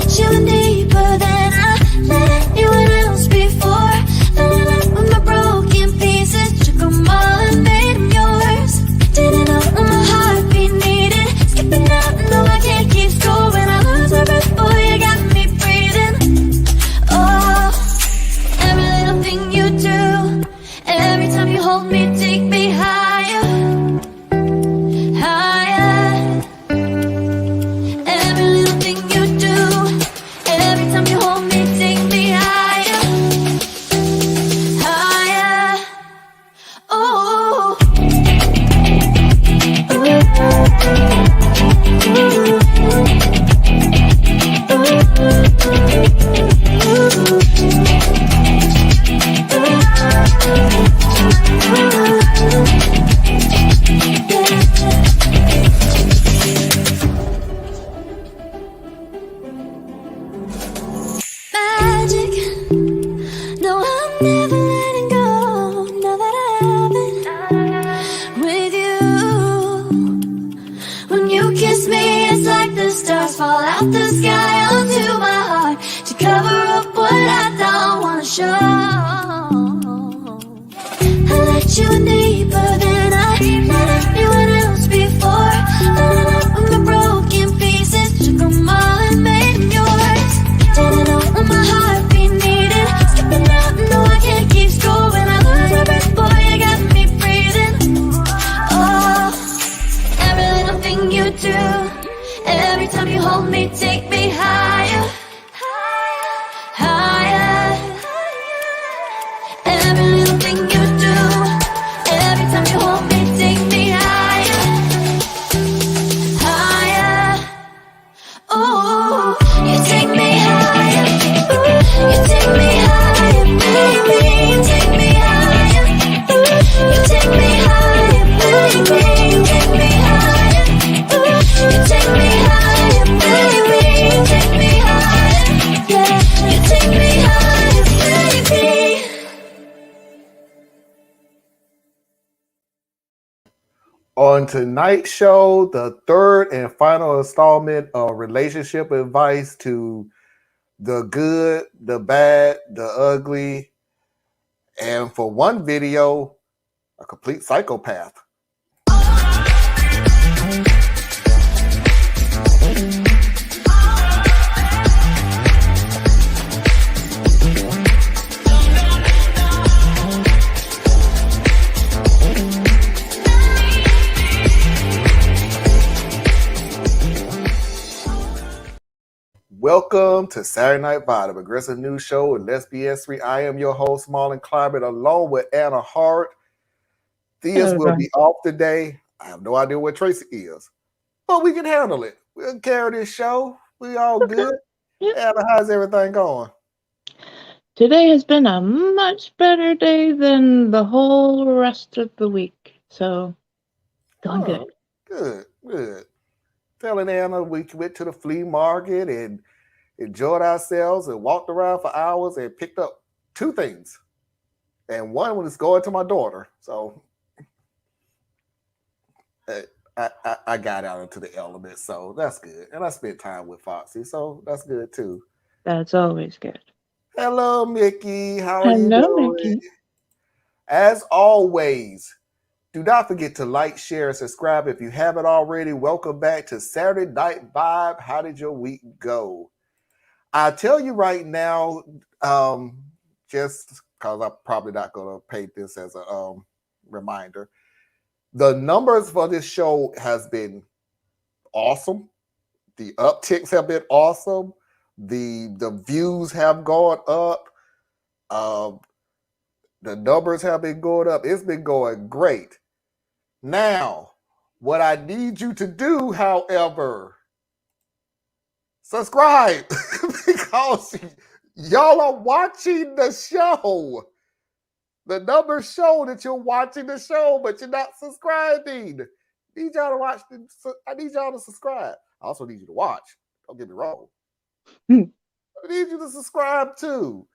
let you in deeper than I let anyone else before. Filling up with my broken pieces, took them all and made them yours. Didn't know what my heartbeat needed, skipping out, no I can't keep score. When I lose my breath, boy, you got me breathing. Oh, every little thing you do, every time you hold me, take me higher, higher. Every little thing you do, every time you hold me, take me higher, higher. Oh, magic. No, I'm never letting go. Now that I have it with you. When you kiss me, it's like the stars fall out the sky onto my heart to cover up what I don't wanna show. I let you in deeper than I let anyone else before. Filling up with my broken pieces, took them all and made them yours. Didn't know what my heartbeat needed, skipping out, no I can't keep score. When I lose my breath, boy, you got me breathing. Oh, every little thing you do, every time you hold me, take me higher, higher. Every little thing you do, every time you hold me, take me higher, higher. Oh, you take me higher, you take me higher, baby, you take me higher, you take me higher, baby, you take me higher, you take me higher, baby, you take me higher, yeah, you take me higher, baby. On tonight's show, the third and final installment of relationship advice to the good, the bad, the ugly, and for one video, a complete psychopath. Welcome to Saturday Night Vibe, the progressive news show with Let's Be S3. I am your host, Marlon Climate, along with Anna Hart. Theus will be off today. I have no idea where Tracy is, but we can handle it. We'll carry this show. We all good. Yep. Anna, how's everything going? Today has been a much better day than the whole rest of the week. So, going good. Good. Telling Anna we went to the flea market and enjoyed ourselves and walked around for hours and picked up two things. And one was going to my daughter. So I got out into the element. So that's good. And I spent time with Foxy. So that's good too. That's always good. Hello, Mickey. How are you Hello, doing? Mickey. As always, do not forget to like, share, and subscribe if you haven't already. Welcome back to Saturday Night Vibe. How did your week go? I'll tell you right now, just because I'm probably not going to paint this as a reminder, the numbers for this show has been awesome. The upticks have been awesome. The views have gone up. The numbers have been going up. It's been going great. Now, what I need you to do, however, subscribe because y'all are watching the show. The numbers show that you're watching the show, but you're not subscribing. I need y'all to watch. I need y'all to subscribe. I also need you to watch. Don't get me wrong. I need you to subscribe too.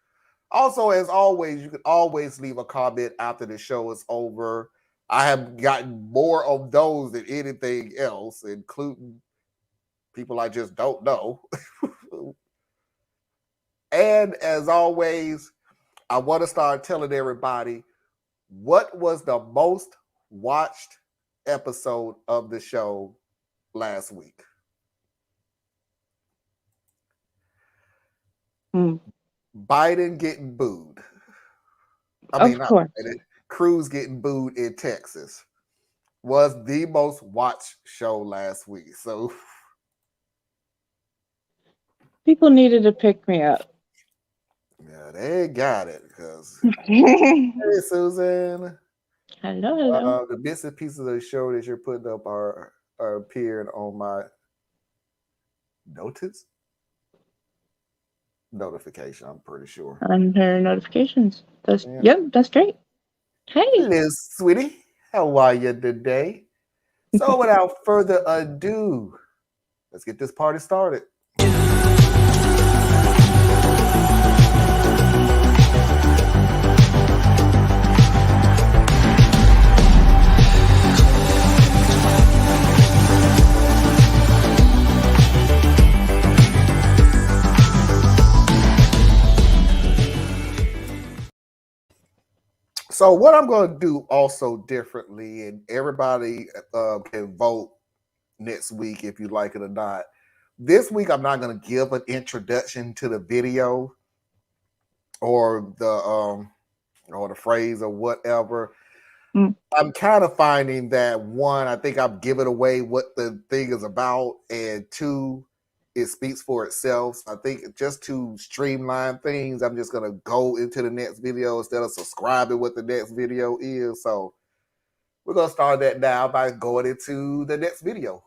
Also, as always, you can always leave a comment after the show is over. I have gotten more of those than anything else, including people I just don't know. And as always, I want to start telling everybody what was the most watched episode of the show last week. Biden getting booed. Of course. Biden, Cruz getting booed in Texas was the most watched show last week. So people needed to pick me up. yeah, they got it because hey, Susan. Hello. The bits and pieces of the show that you're putting up are appearing on my notification. I'm pretty sure Under notifications. Yep, that's great. Hey, Liz, sweetie, how are you today? So, without further ado, let's get this party started. So what I'm going to do also differently, and everybody can vote next week if you like it or not. This week, I'm not going to give an introduction to the video or the phrase or whatever. I'm kind of finding that, one, I think I've given away what the thing is about, and two, it speaks for itself. So I think just to streamline things, I'm just going to go into the next video instead of subscribing what the next video is. So we're going to start that now by going into the next video.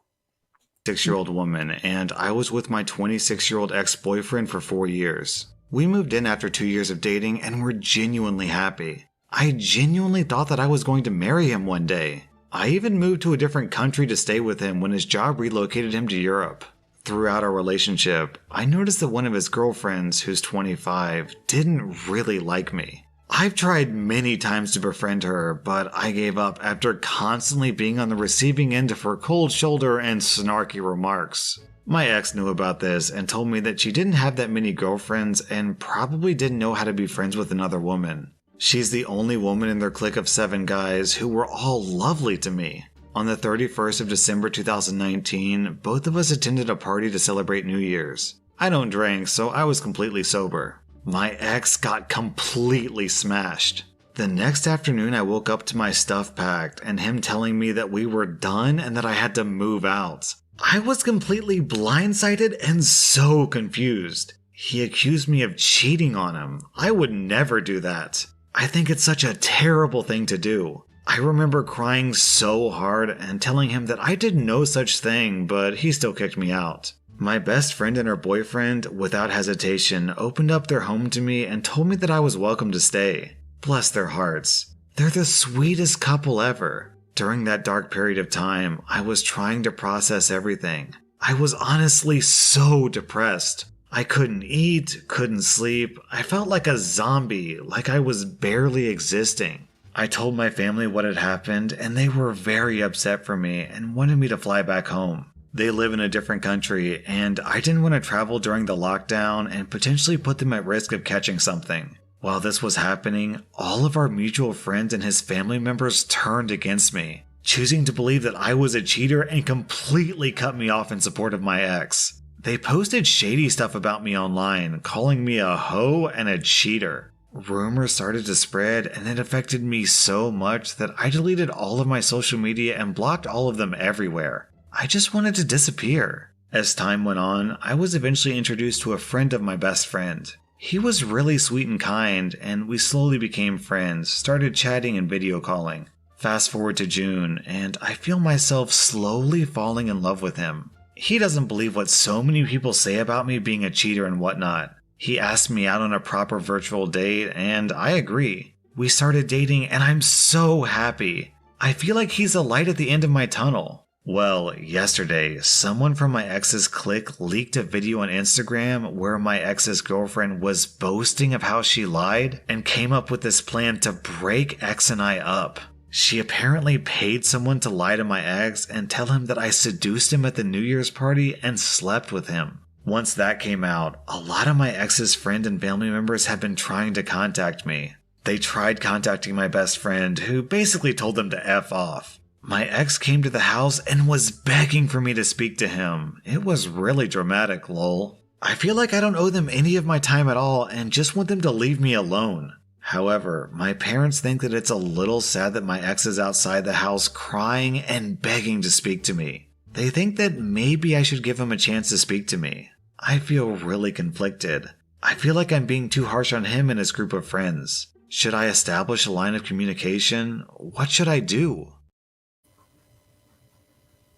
6-year-old woman, and I was with my 26-year-old ex-boyfriend for 4 years. We moved in after 2 years of dating and were genuinely happy. I genuinely thought that I was going to marry him one day. I even moved to a different country to stay with him when his job relocated him to Europe. Throughout our relationship, I noticed that one of his girlfriends, who's 25, didn't really like me. I've tried many times to befriend her, but I gave up after constantly being on the receiving end of her cold shoulder and snarky remarks. My ex knew about this and told me that she didn't have that many girlfriends and probably didn't know how to be friends with another woman. She's the only woman in their clique of 7 guys who were all lovely to me. On the 31st of December 2019, both of us attended a party to celebrate New Year's. I don't drink, so I was completely sober. My ex got completely smashed. The next afternoon, I woke up to my stuff packed and him telling me that we were done and that I had to move out. I was completely blindsided and so confused. He accused me of cheating on him. I would never do that. I think it's such a terrible thing to do. I remember crying so hard and telling him that I did no such thing, but he still kicked me out. My best friend and her boyfriend, without hesitation, opened up their home to me and told me that I was welcome to stay. Bless their hearts. They're the sweetest couple ever. During that dark period of time, I was trying to process everything. I was honestly so depressed. I couldn't eat, couldn't sleep. I felt like a zombie, like I was barely existing. I told my family what had happened, and they were very upset for me and wanted me to fly back home. They live in a different country, and I didn't want to travel during the lockdown and potentially put them at risk of catching something. While this was happening, all of our mutual friends and his family members turned against me, choosing to believe that I was a cheater and completely cut me off in support of my ex. They posted shady stuff about me online, calling me a hoe and a cheater. Rumors started to spread, and it affected me so much that I deleted all of my social media and blocked all of them everywhere. I just wanted to disappear. As time went on, I was eventually introduced to a friend of my best friend. He was really sweet and kind, and we slowly became friends, started chatting and video calling. Fast forward to June, and I feel myself slowly falling in love with him. He doesn't believe what so many people say about me being a cheater and whatnot. He asked me out on a proper virtual date, and I agree. We started dating, and I'm so happy. I feel like he's a light at the end of my tunnel. Well, yesterday, someone from my ex's clique leaked a video on Instagram where my ex's girlfriend was boasting of how she lied and came up with this plan to break X and I up. She apparently paid someone to lie to my ex and tell him that I seduced him at the New Year's party and slept with him. Once that came out, a lot of my ex's friend and family members have been trying to contact me. They tried contacting my best friend, who basically told them to F off. My ex came to the house and was begging for me to speak to him. It was really dramatic, lol. I feel like I don't owe them any of my time at all and just want them to leave me alone. However, my parents think that it's a little sad that my ex is outside the house crying and begging to speak to me. They think that maybe I should give him a chance to speak to me. I feel really conflicted. I feel like I'm being too harsh on him and his group of friends. Should I establish a line of communication? What should I do?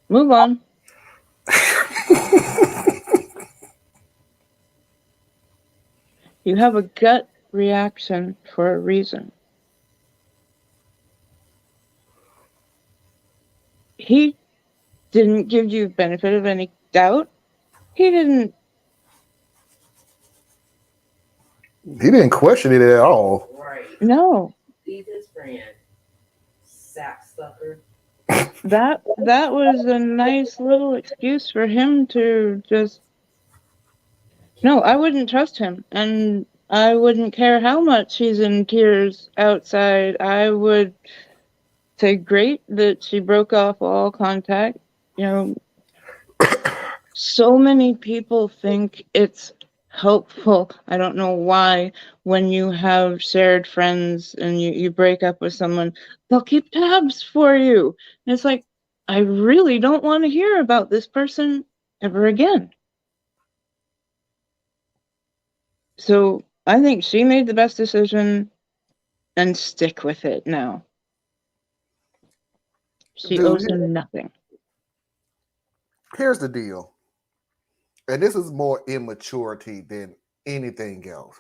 Move on. You have a gut reaction for a reason. He didn't give you benefit of any doubt. He didn't. He didn't question it at all. Right. No. He's his friend. Sapsucker. That was a nice little excuse for him to just. No, I wouldn't trust him, and I wouldn't care how much he's in tears outside. I would say great that she broke off all contact. You know, so many people think it's helpful. I don't know why, when you have shared friends and you break up with someone, they'll keep tabs for you. And it's like, I really don't want to hear about this person ever again. So I think she made the best decision and stick with it now. She Dude, owes him nothing. Here's the deal. And this is more immaturity than anything else.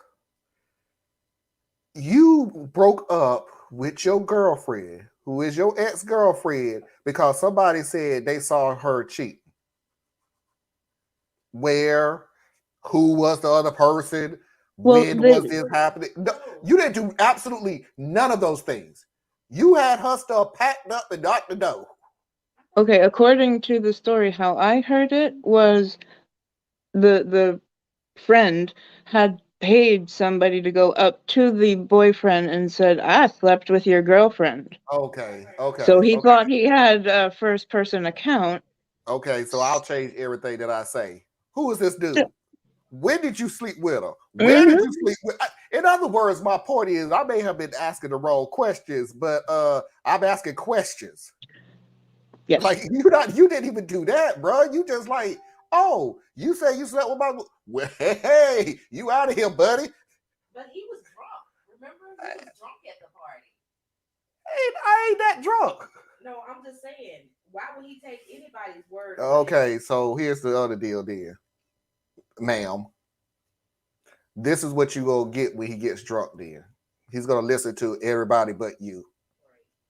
You broke up with your girlfriend, who is your ex-girlfriend, because somebody said they saw her cheat. Where? Who was the other person? Well, When was this happening? No, you didn't do absolutely none of those things. You had her stuff packed up and out the door. Okay, according to the story, how I heard it was the friend had paid somebody to go up to the boyfriend and said, I slept with your girlfriend. Okay. So he thought he had a first person account. Okay, so I'll change everything that I say. Who is this dude? Yeah. When did you sleep with her? Where did you sleep with? In other words, my point is, I may have been asking the wrong questions, but I'm asking questions. Yes. Like you didn't even do that, bro. You just like, oh, you say you slept with my. Well, hey, you out of here, buddy. But he was drunk. Remember, he was drunk at the party. I ain't that drunk. No, I'm just saying. Why would he take anybody's word? Okay, so here's the other deal, then, ma'am. This is what you gonna get when he gets drunk. Then he's gonna listen to everybody but you.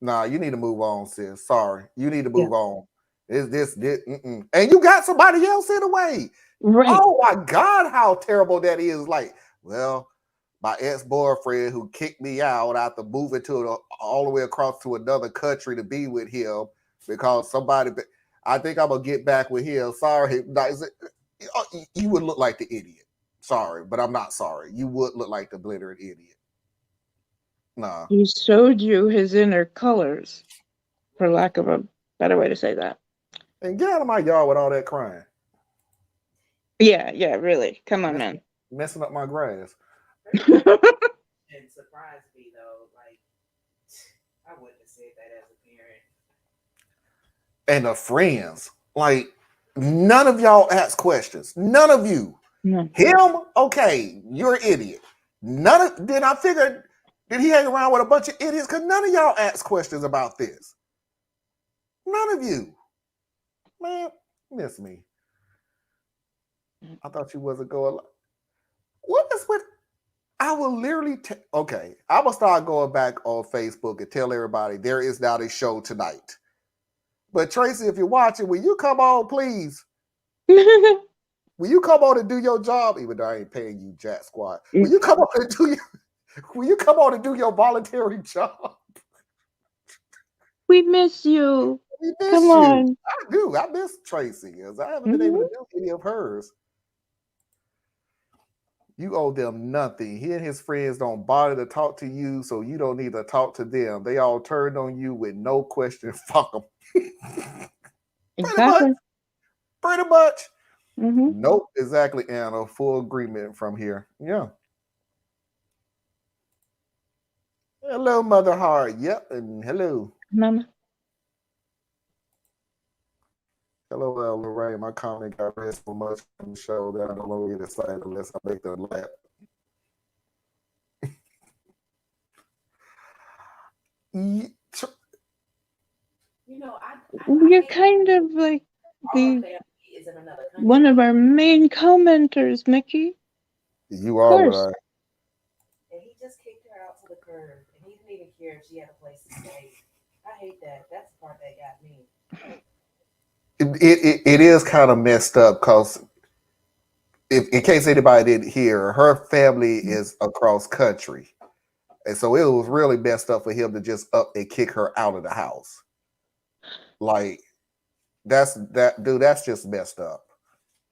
Nah, you need to move on, sis. Sorry, you need to move on. This, and you got somebody else in the way. Right. Oh my God, how terrible that is! Like, well, my ex-boyfriend who kicked me out after moving all the way across to another country to be with him because somebody. I think I'm gonna get back with him. Sorry, you would look like the idiot. Sorry, but I'm not sorry. You would look like the blittering idiot. Nah. He showed you his inner colors, for lack of a better way to say that. And get out of my yard with all that crying. Yeah, really. Come on, man. Messing up my grass. And surprised me though, like I wouldn't have said that as a parent. And the friends, like none of y'all ask questions. None of you. No. Him, okay, you're an idiot. Then I figured, did he hang around with a bunch of idiots? Because none of y'all ask questions about this. None of you. Man, miss me. I thought you wasn't going. What is with? I will literally. Okay, I will start going back on Facebook and tell everybody there is now a show tonight. But Tracy, if you're watching, will you come on, please? Will you come on and do your job? Even though I ain't paying you jack squat. Will you come on and do your? Will you come on and do your voluntary job? We miss you. We miss Come you. on. I do. I miss Tracy because I haven't been able to do any of hers. You owe them nothing. He and his friends don't bother to talk to you, so you don't need to talk to them. They all turned on you with no question. Fuck them. Exactly. Pretty much. Mm-hmm. Nope, exactly, Anna. Full agreement from here. Yeah. Hello, Mother Heart. Yep, and hello. Mama. Hello, Lorraine. My comment got read so much on the show that I don't want to get excited unless I make them laugh. You know, You're kind of like all the family is in another country. one of our main commenters, Mickey. You are what course. And he just kicked her out to the curb, and he didn't even care if she had a place to stay. I hate that. That's the part that got me. it is kind of messed up because if in case anybody didn't hear, her family is across country. And so it was really messed up for him to just up and kick her out of the house. Like that's just messed up.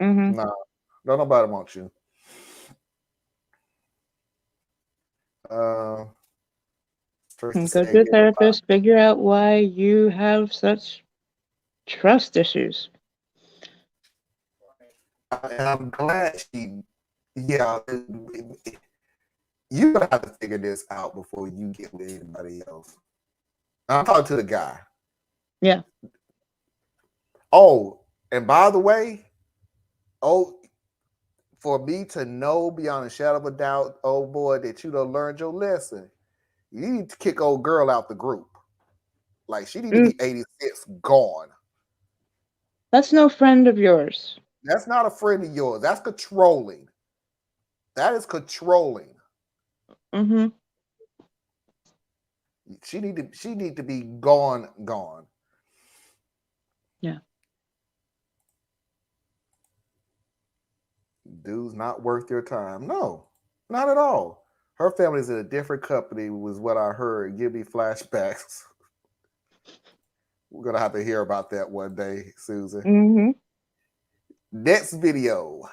Mm-hmm. Nah, no nobody wants you. Go to a therapist, figure out why you have such trust issues. I'm glad yeah, you're gonna have to figure this out before you get with anybody else. I'm talking to the guy. Yeah. Oh, and by the way, for me to know beyond a shadow of a doubt, oh boy, that you done learned your lesson, you need to kick old girl out the group. Like she need to be 86 gone. That's no friend of yours. That's not a friend of yours. That's controlling. That is controlling. Mm-hmm. She need to be gone. Yeah. Dude's not worth your time. No, not at all. Her family's in a different company, was what I heard. Give me flashbacks. We're gonna have to hear about that one day, Susan. Mm-hmm. Next video.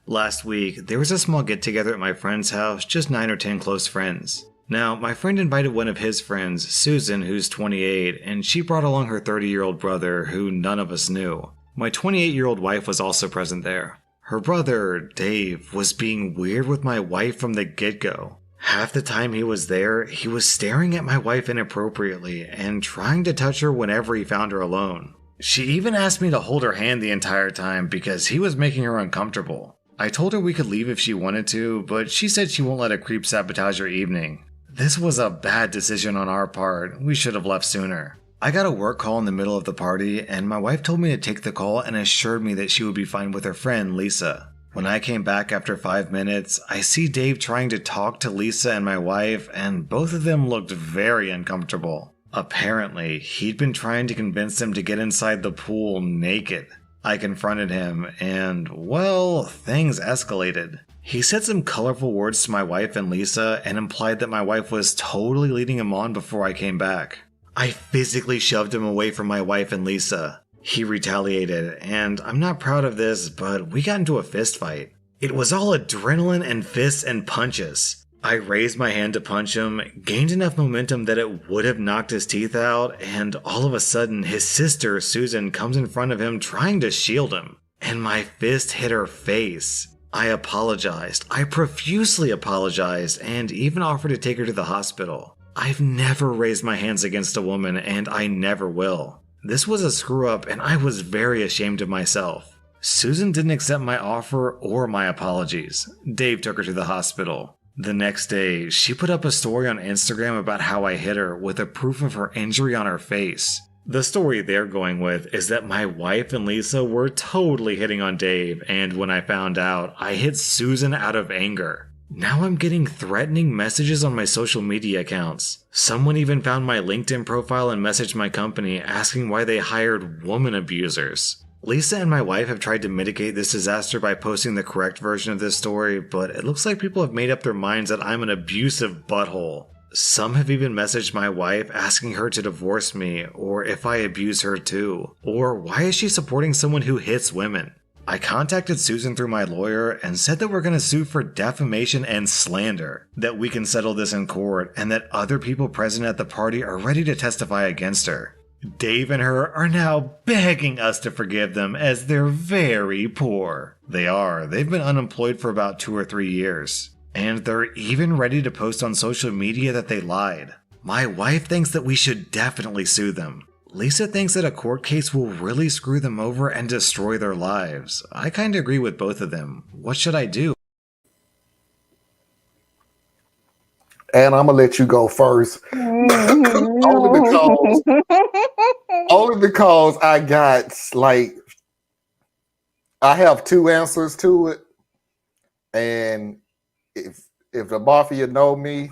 Last week, there was a small get-together at my friend's house, just 9 or 10 close friends. Now, my friend invited one of his friends, Susan, who's 28, and she brought along her 30-year-old brother, who none of us knew. My 28-year-old wife was also present there. Her brother, Dave, was being weird with my wife from the get-go. Half the time he was there, he was staring at my wife inappropriately and trying to touch her whenever he found her alone. She even asked me to hold her hand the entire time because he was making her uncomfortable. I told her we could leave if she wanted to, but she said she won't let a creep sabotage her evening. This was a bad decision on our part. We should have left sooner. I got a work call in the middle of the party, and my wife told me to take the call and assured me that she would be fine with her friend, Lisa. When I came back after 5 minutes, I see Dave trying to talk to Lisa and my wife, and both of them looked very uncomfortable. Apparently, he'd been trying to convince them to get inside the pool naked. I confronted him, and, well, things escalated. He said some colorful words to my wife and Lisa and implied that my wife was totally leading him on before I came back. I physically shoved him away from my wife and Lisa. He retaliated, and I'm not proud of this, but we got into a fist fight. It was all adrenaline and fists and punches. I raised my hand to punch him, gained enough momentum that it would have knocked his teeth out, and all of a sudden his sister, Susan, comes in front of him trying to shield him, and my fist hit her face. I apologized. I profusely apologized, and even offered to take her to the hospital. I've never raised my hands against a woman, and I never will. This was a screw-up, and I was very ashamed of myself. Susan didn't accept my offer or my apologies. Dave took her to the hospital. The next day, she put up a story on Instagram about how I hit her with a proof of her injury on her face. The story they're going with is that my wife and Lisa were totally hitting on Dave, and when I found out, I hit Susan out of anger. Now I'm getting threatening messages on my social media accounts. Someone even found my LinkedIn profile and messaged my company asking why they hired woman abusers. Lisa and my wife have tried to mitigate this disaster by posting the correct version of this story, but it looks like people have made up their minds that I'm an abusive butthole. Some have even messaged my wife asking her to divorce me, or if I abuse her too, or why is she supporting someone who hits women? I contacted Susan through my lawyer and said that we're going to sue for defamation and slander, that we can settle this in court, and that other people present at the party are ready to testify against her. Dave and her are now begging us to forgive them as they're very poor. They are. They've been unemployed for about 2 or 3 years. And they're even ready to post on social media that they lied. My wife thinks that we should definitely sue them. Lisa thinks that a court case will really screw them over and destroy their lives. I kinda agree with both of them. What should I do? And I'm gonna let you go first. only because I got like I have 2 answers to it. And if the mafia know me,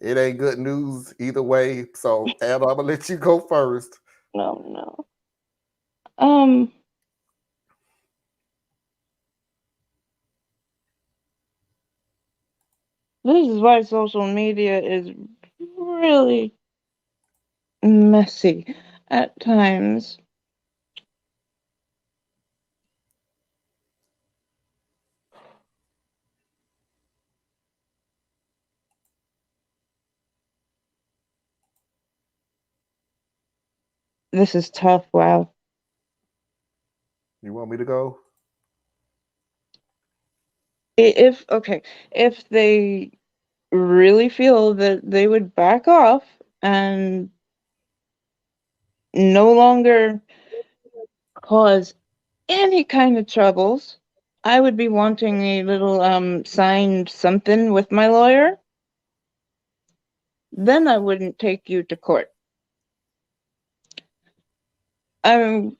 it ain't good news either way. So Anna, I'm gonna let you go first. No. This is why social media is really messy at times. This is tough. Wow. You want me to go? If they really feel that they would back off and no longer cause any kind of troubles, I would be wanting a little signed something with my lawyer. Then I wouldn't take you to court. I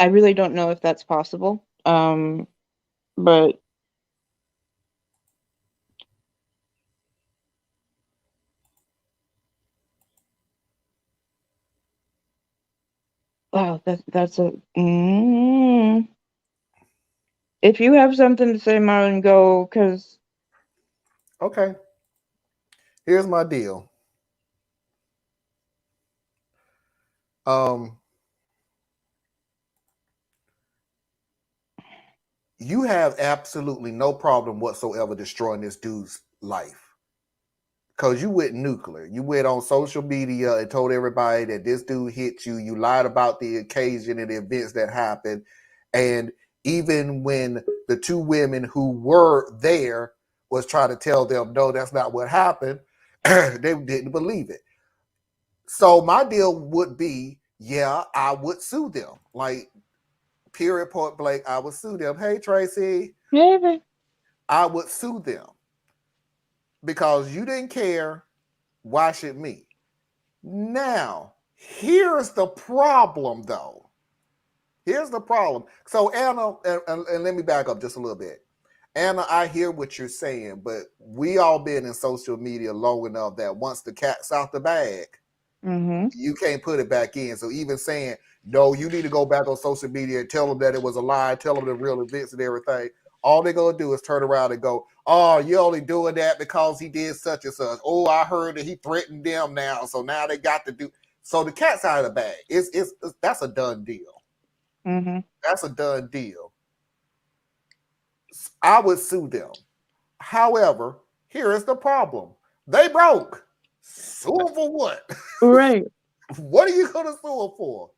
really don't know if that's possible. But wow, that's a. If you have something to say, Marlon, go, because. Okay. Here's my deal. You have absolutely no problem whatsoever destroying this dude's life. Because you went nuclear. You went on social media and told everybody that this dude hit you. You lied about the occasion and the events that happened. And even when the 2 women who were there was trying to tell them, no, that's not what happened, they didn't believe it. So my deal would be, yeah, I would sue them. Like, period, point blank, I would sue them. Hey, Tracy. Maybe. I would sue them. Because you didn't care, why should me? Now, here's the problem, though. Here's the problem. So, Anna, and let me back up just a little bit. Anna, I hear what you're saying, but we all been in social media long enough that once the cat's out the bag, you can't put it back in. So even saying, no, you need to go back on social media and tell them that it was a lie, tell them the real events and everything. All they're going to do is turn around and go, oh, you're only doing that because he did such and such. Oh, I heard that he threatened them now. So now they got to do. So the cat's out of the bag. That's a done deal. That's a done deal. I would sue them. However, here is the problem. They broke. Sue them for what? Right. What are you going to sue them for?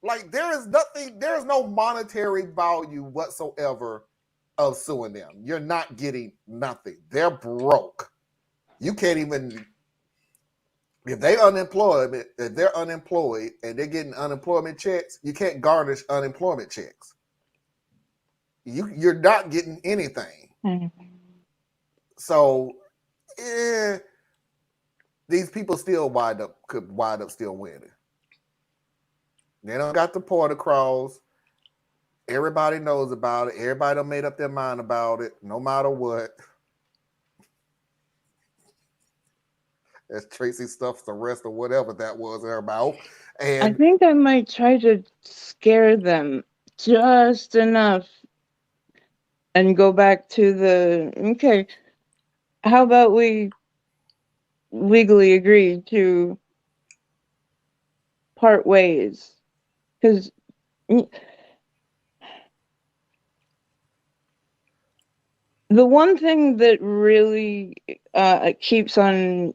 Like, there is no monetary value whatsoever of suing them. You're not getting nothing. They're broke. You can't even, if they're unemployed and they're getting unemployment checks, you can't garnish unemployment checks. You're not getting anything. So, these people still could wind up still winning. They don't got the point across. Everybody knows about it. Everybody done made up their mind about it, no matter what. As Tracy stuffs the rest of whatever that was in her mouth. And I think I might try to scare them just enough and go back to okay, how about we legally agree to part ways. Because the one thing that really keeps on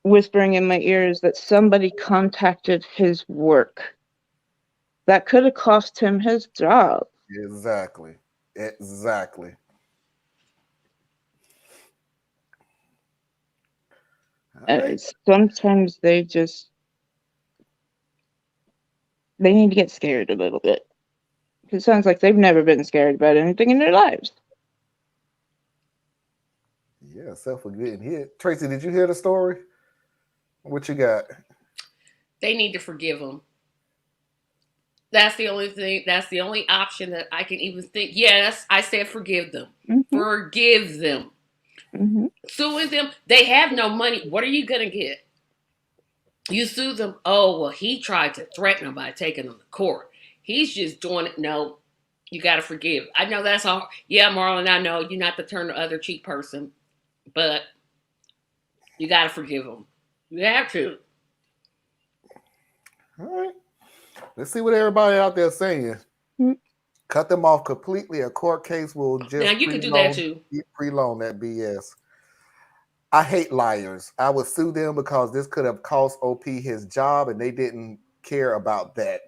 whispering in my ear is that somebody contacted his work. That could have cost him his job. Exactly. Exactly. All right. Sometimes they need to get scared a little bit. It sounds like they've never been scared about anything in their lives. Yeah, except for getting hit. Tracy, did you hear the story? What you got? They need to forgive him. That's the only thing. That's the only option that I can even think. Yes, I said forgive them. Mm-hmm. Forgive them. Mm-hmm. Suing them. They have no money. What are you going to get? You sue them. Oh, well, he tried to threaten them by taking them to court. He's just doing it. No, you got to forgive. I know that's all. Yeah, Marlon, I know you're not the turn the other cheek person, but you got to forgive them. You have to. All right. Let's see what everybody out there saying. Mm-hmm. Cut them off completely. A court case will just Now, you can do that too. Pre-loan that BS. I hate liars. I would sue them because this could have cost OP his job and they didn't care about that.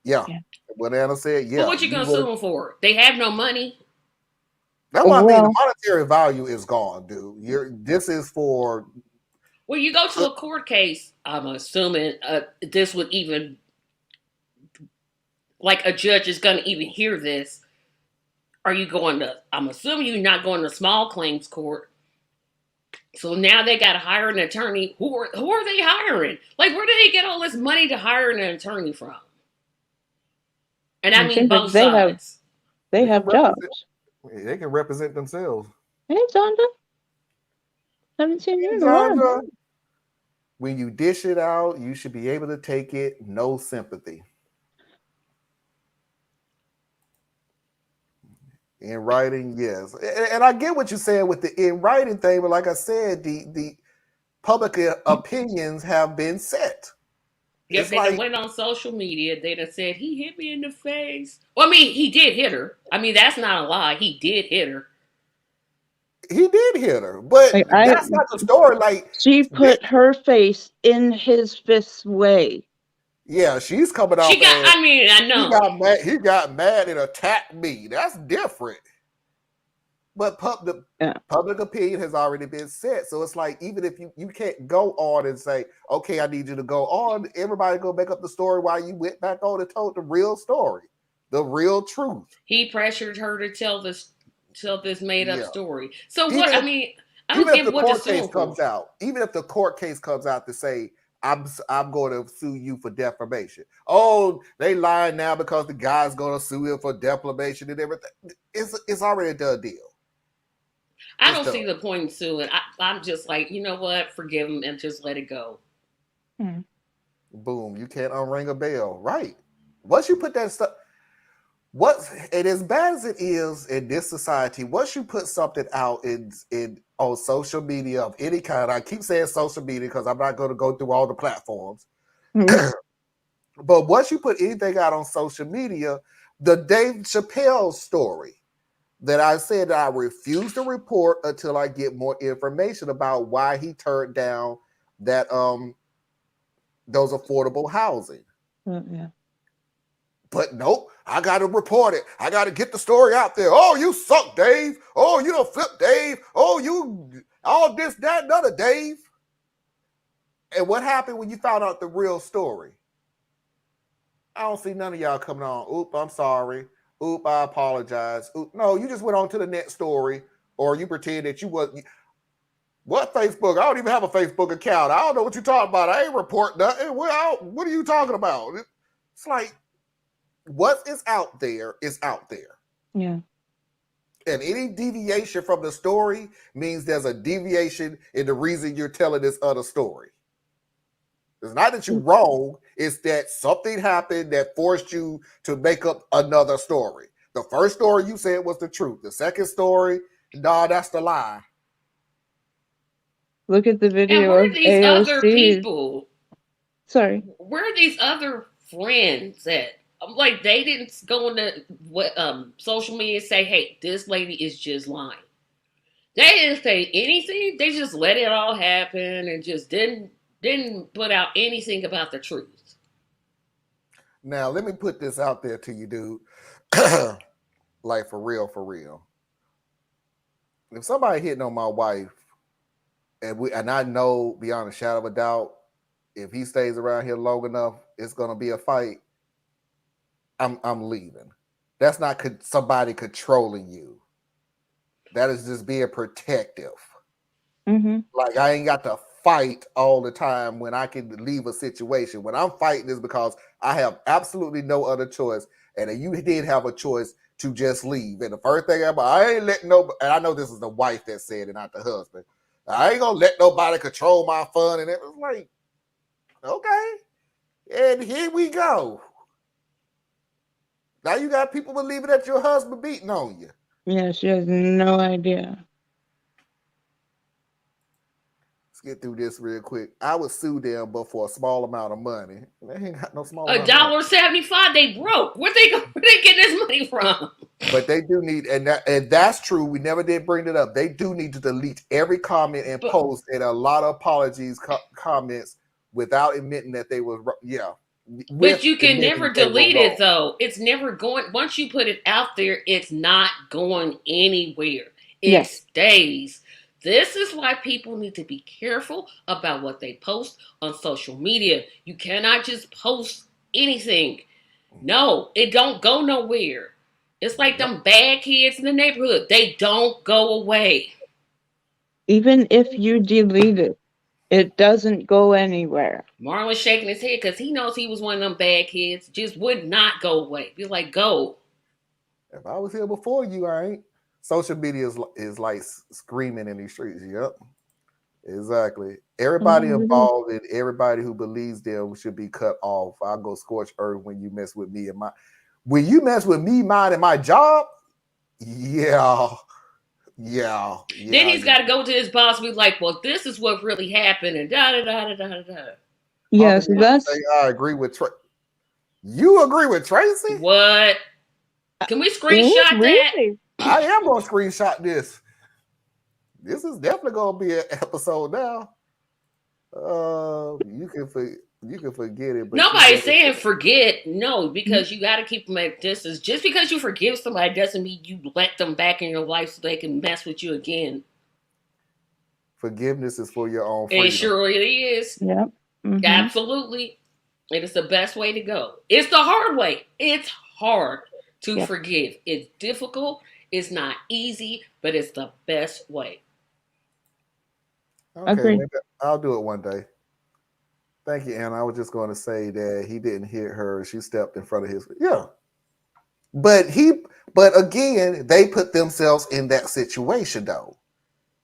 Yeah. What Anna said, yeah. But what you going to sue them for? They have no money. That's what I mean. The monetary value is gone, dude. This is for... When you go to a court case, I'm assuming this would even... Like a judge is going to even hear this. Are you going to... I'm assuming you're not going to small claims court. So now they got to hire an attorney. Who are they hiring? Like, where do they get all this money to hire an attorney from? And I mean both sides. They have jobs. They can represent themselves. Hey, Zonda. Haven't seen you in a while. When you dish it out, you should be able to take it. No sympathy. In writing, yes. And I get what you're saying with the in writing thing, but like I said, the public opinions have been set. If they like, went on social media, they'd have said, he hit me in the face. Well, I mean, he did hit her. I mean, that's not a lie. He did hit her. He did hit her, but that's not the story. Like, she put her face in his fist's way. Yeah, she's coming out. I mean, I know. He got mad and attacked me. That's different. But public opinion has already been set. So it's like, even if you can't go on and say, okay, I need you to go on, everybody go make up the story while you went back on and told the real story, the real truth. He pressured her to tell this made up story. So what, I mean, I don't get what the court case comes out. Even if the court case comes out to say, I'm going to sue you for defamation. Oh, they lying now because the guy's going to sue him for defamation and everything. It's already a done deal. I don't see the point in suing. I'm just like, you know what? Forgive him and just let it go. Boom. You can't unring a bell. Right. Once you put that stuff, and as bad as it is in this society, once you put something out on social media of any kind, I keep saying social media because I'm not going to go through all the platforms. But once you put anything out on social media, the Dave Chappelle story that I said that I refuse to report until I get more information about why he turned down that those affordable housing. Yeah. But nope, I got to report it. I got to get the story out there. Oh, you suck, Dave. Oh, you don't flip, Dave. Oh, you all this, that, and other, Dave. And what happened when you found out the real story? I don't see none of y'all coming on. Oop, I'm sorry. Oop, I apologize. Oop, no, you just went on to the next story, or you pretend that you wasn't. What Facebook? I don't even have a Facebook account. I don't know what you're talking about. I ain't reporting nothing. What are you talking about? It's like, what is out there is out there. Yeah. And any deviation from the story means there's a deviation in the reason you're telling this other story. It's not that you're wrong. It's that something happened that forced you to make up another story. The first story you said was the truth. The second story, nah, that's the lie. Look at the video of these other people. Sorry. Where are these other friends at? I'm like, they didn't go on the social media and say, hey, this lady is just lying. They didn't say anything. They just let it all happen and just didn't put out anything about the truth. Now, let me put this out there to you, dude. Like, for real. If somebody hitting on my wife, and I know beyond a shadow of a doubt, if he stays around here long enough, it's gonna be a fight. I'm leaving. That's not somebody controlling you. That is just being protective. Mm-hmm. Like, I ain't got to fight all the time when I can leave a situation. When I'm fighting is because I have absolutely no other choice. And you did have a choice to just leave. And the first thing I ain't letting nobody, and I know this is the wife that said it, not the husband. I ain't gonna let nobody control my fun. And it was like, okay. And here we go. Now you got people believing that your husband beating on you. Yeah, she has no idea. Let's get through this real quick. I would sue them, but for a small amount of money. They ain't got no small amount of money. $1.75. They broke. Where they get this money from? But they do need, and that's true. We never did bring it up. They do need to delete every comment and post and a lot of apologies comments without admitting that they were, But you can never delete it, though. It's never going. Once you put it out there, it's not going anywhere. It stays. This is why people need to be careful about what they post on social media. You cannot just post anything. No, it don't go nowhere. It's like them bad kids in the neighborhood. They don't go away. Even if you delete it, it doesn't go anywhere. Marlon's shaking his head because he knows he was one of them bad kids. Just would not go away. Be like, go. If I was here before you, I ain't. Social media is like screaming in these streets. Yep. Exactly. Everybody involved and everybody who believes them should be cut off. I'll go scorch earth when you mess with me and when you mess with me, mine, and my job. Yeah. Then he's got to go to his boss and be like, well, this is what really happened and da-da-da-da-da-da. Yes, that's... I agree with Tracy. You agree with Tracy? What? Can we screenshot that? I am going to screenshot this. This is definitely going to be an episode now. You can forget it. But nobody's saying forget. No, because you got to keep them at distance. Just because you forgive somebody doesn't mean you let them back in your life so they can mess with you again. Forgiveness is for your own freedom. It sure is. Yep. Mm-hmm. Absolutely. It is the best way to go. It's the hard way. It's hard to forgive. It's difficult. It's not easy, but it's the best way. Okay, maybe I'll do it one day. Thank you, Anna. I was just going to say that he didn't hit her. She stepped in front of his. Yeah. But again, they put themselves in that situation, though.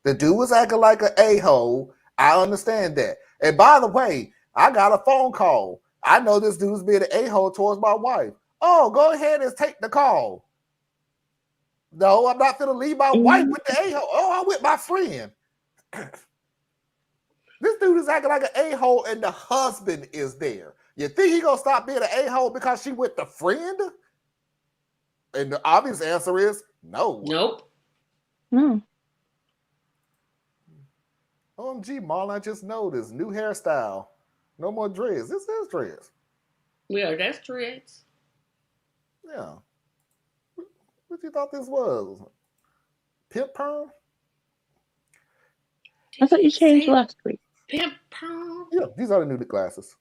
The dude was acting like an a-hole. I understand that. And by the way, I got a phone call. I know this dude's being an a-hole towards my wife. Oh, go ahead and take the call. No, I'm not going to leave my wife with the a-hole. Oh, I'm with my friend. This dude is acting like an a-hole and the husband is there. You think he going to stop being an a-hole because she with the friend? And the obvious answer is no. Nope. No. OMG, Marlon, I just noticed. New hairstyle. No more dreads. This is dreads. Yeah, that's dreads. Yeah. What you thought this was? Pimp perm? I thought you changed last week. Pimp perm? Yeah, these are the new glasses.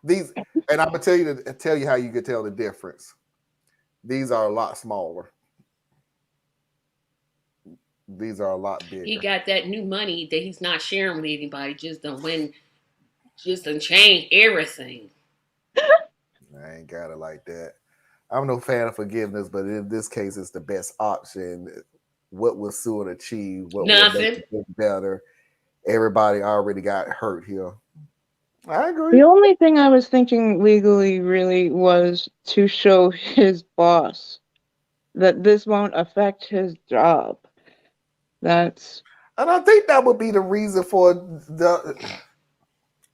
These, and I'm gonna tell you how you can tell the difference. These are a lot smaller. These are a lot bigger. He got that new money that he's not sharing with anybody. Just done change everything. I ain't got it like that. I'm no fan of forgiveness, but in this case, it's the best option. What will Sue achieve? What Nothing. will make it better? Everybody already got hurt here. I agree. The only thing I was thinking legally really was to show his boss that this won't affect his job. And I think that would be the reason for the.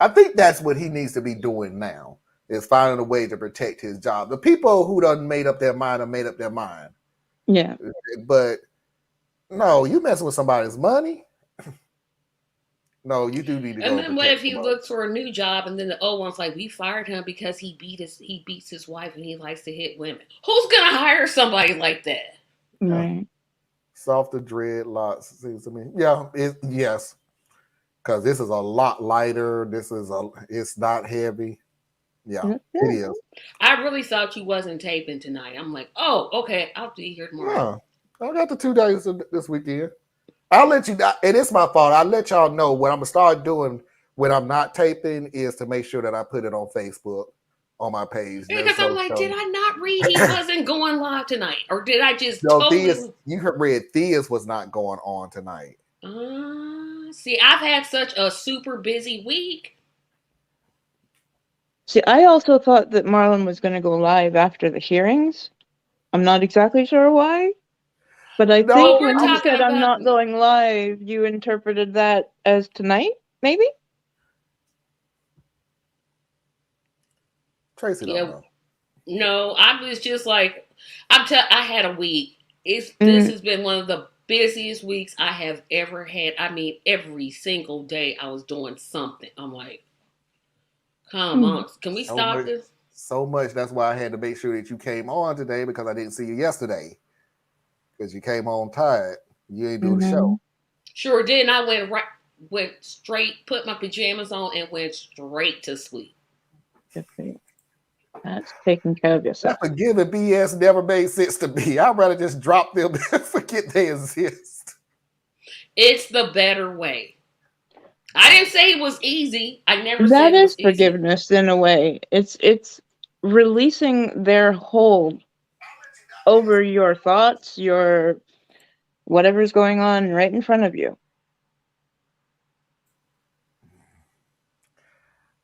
I think that's what he needs to be doing now, is finding a way to protect his job. The people who done made up their mind have made up their mind. Yeah. But no, you messing with somebody's money. No, you do need to go And then what protect if he somebody. looks for a new job and then the old one's like, we fired him because he beats his wife and he likes to hit women. Who's gonna hire somebody like that? Right. Softer dreadlocks seems to me. Yeah, yes. Because this is a lot lighter. It's not heavy. Yeah, it is. I really thought you wasn't taping tonight. I'm like, oh, okay, I'll be here tomorrow. No, I got the 2 days this weekend. I'll let you, and it's my fault. I'll let y'all know what I'm gonna start doing when I'm not taping is to make sure that I put it on Facebook on my page. Because I'm like, did I not read he wasn't going live tonight? Or did I just totally... you read Thea's was not going on tonight. See, I've had such a super busy week. See, I also thought that Marlon was going to go live after the hearings. I'm not exactly sure why. But I think when you said I'm not going live, you interpreted that as tonight, maybe? Tracy don't know. No, I was just like, I had a week. This has been one of the busiest weeks I have ever had. I mean, every single day I was doing something. I'm like, come on, can we stop this? So much. That's why I had to make sure that you came on today, because I didn't see you yesterday. Because you came on tired. You ain't do the show. Sure did. And I went straight, put my pajamas on, and went straight to sleep. That's taking care of yourself. That forgiving BS never made sense to me. I'd rather just drop them and forget they exist. It's the better way. I didn't say it was easy. I never said that it was is forgiveness in a way. It's releasing their hold over your thoughts, your whatever's going on right in front of you.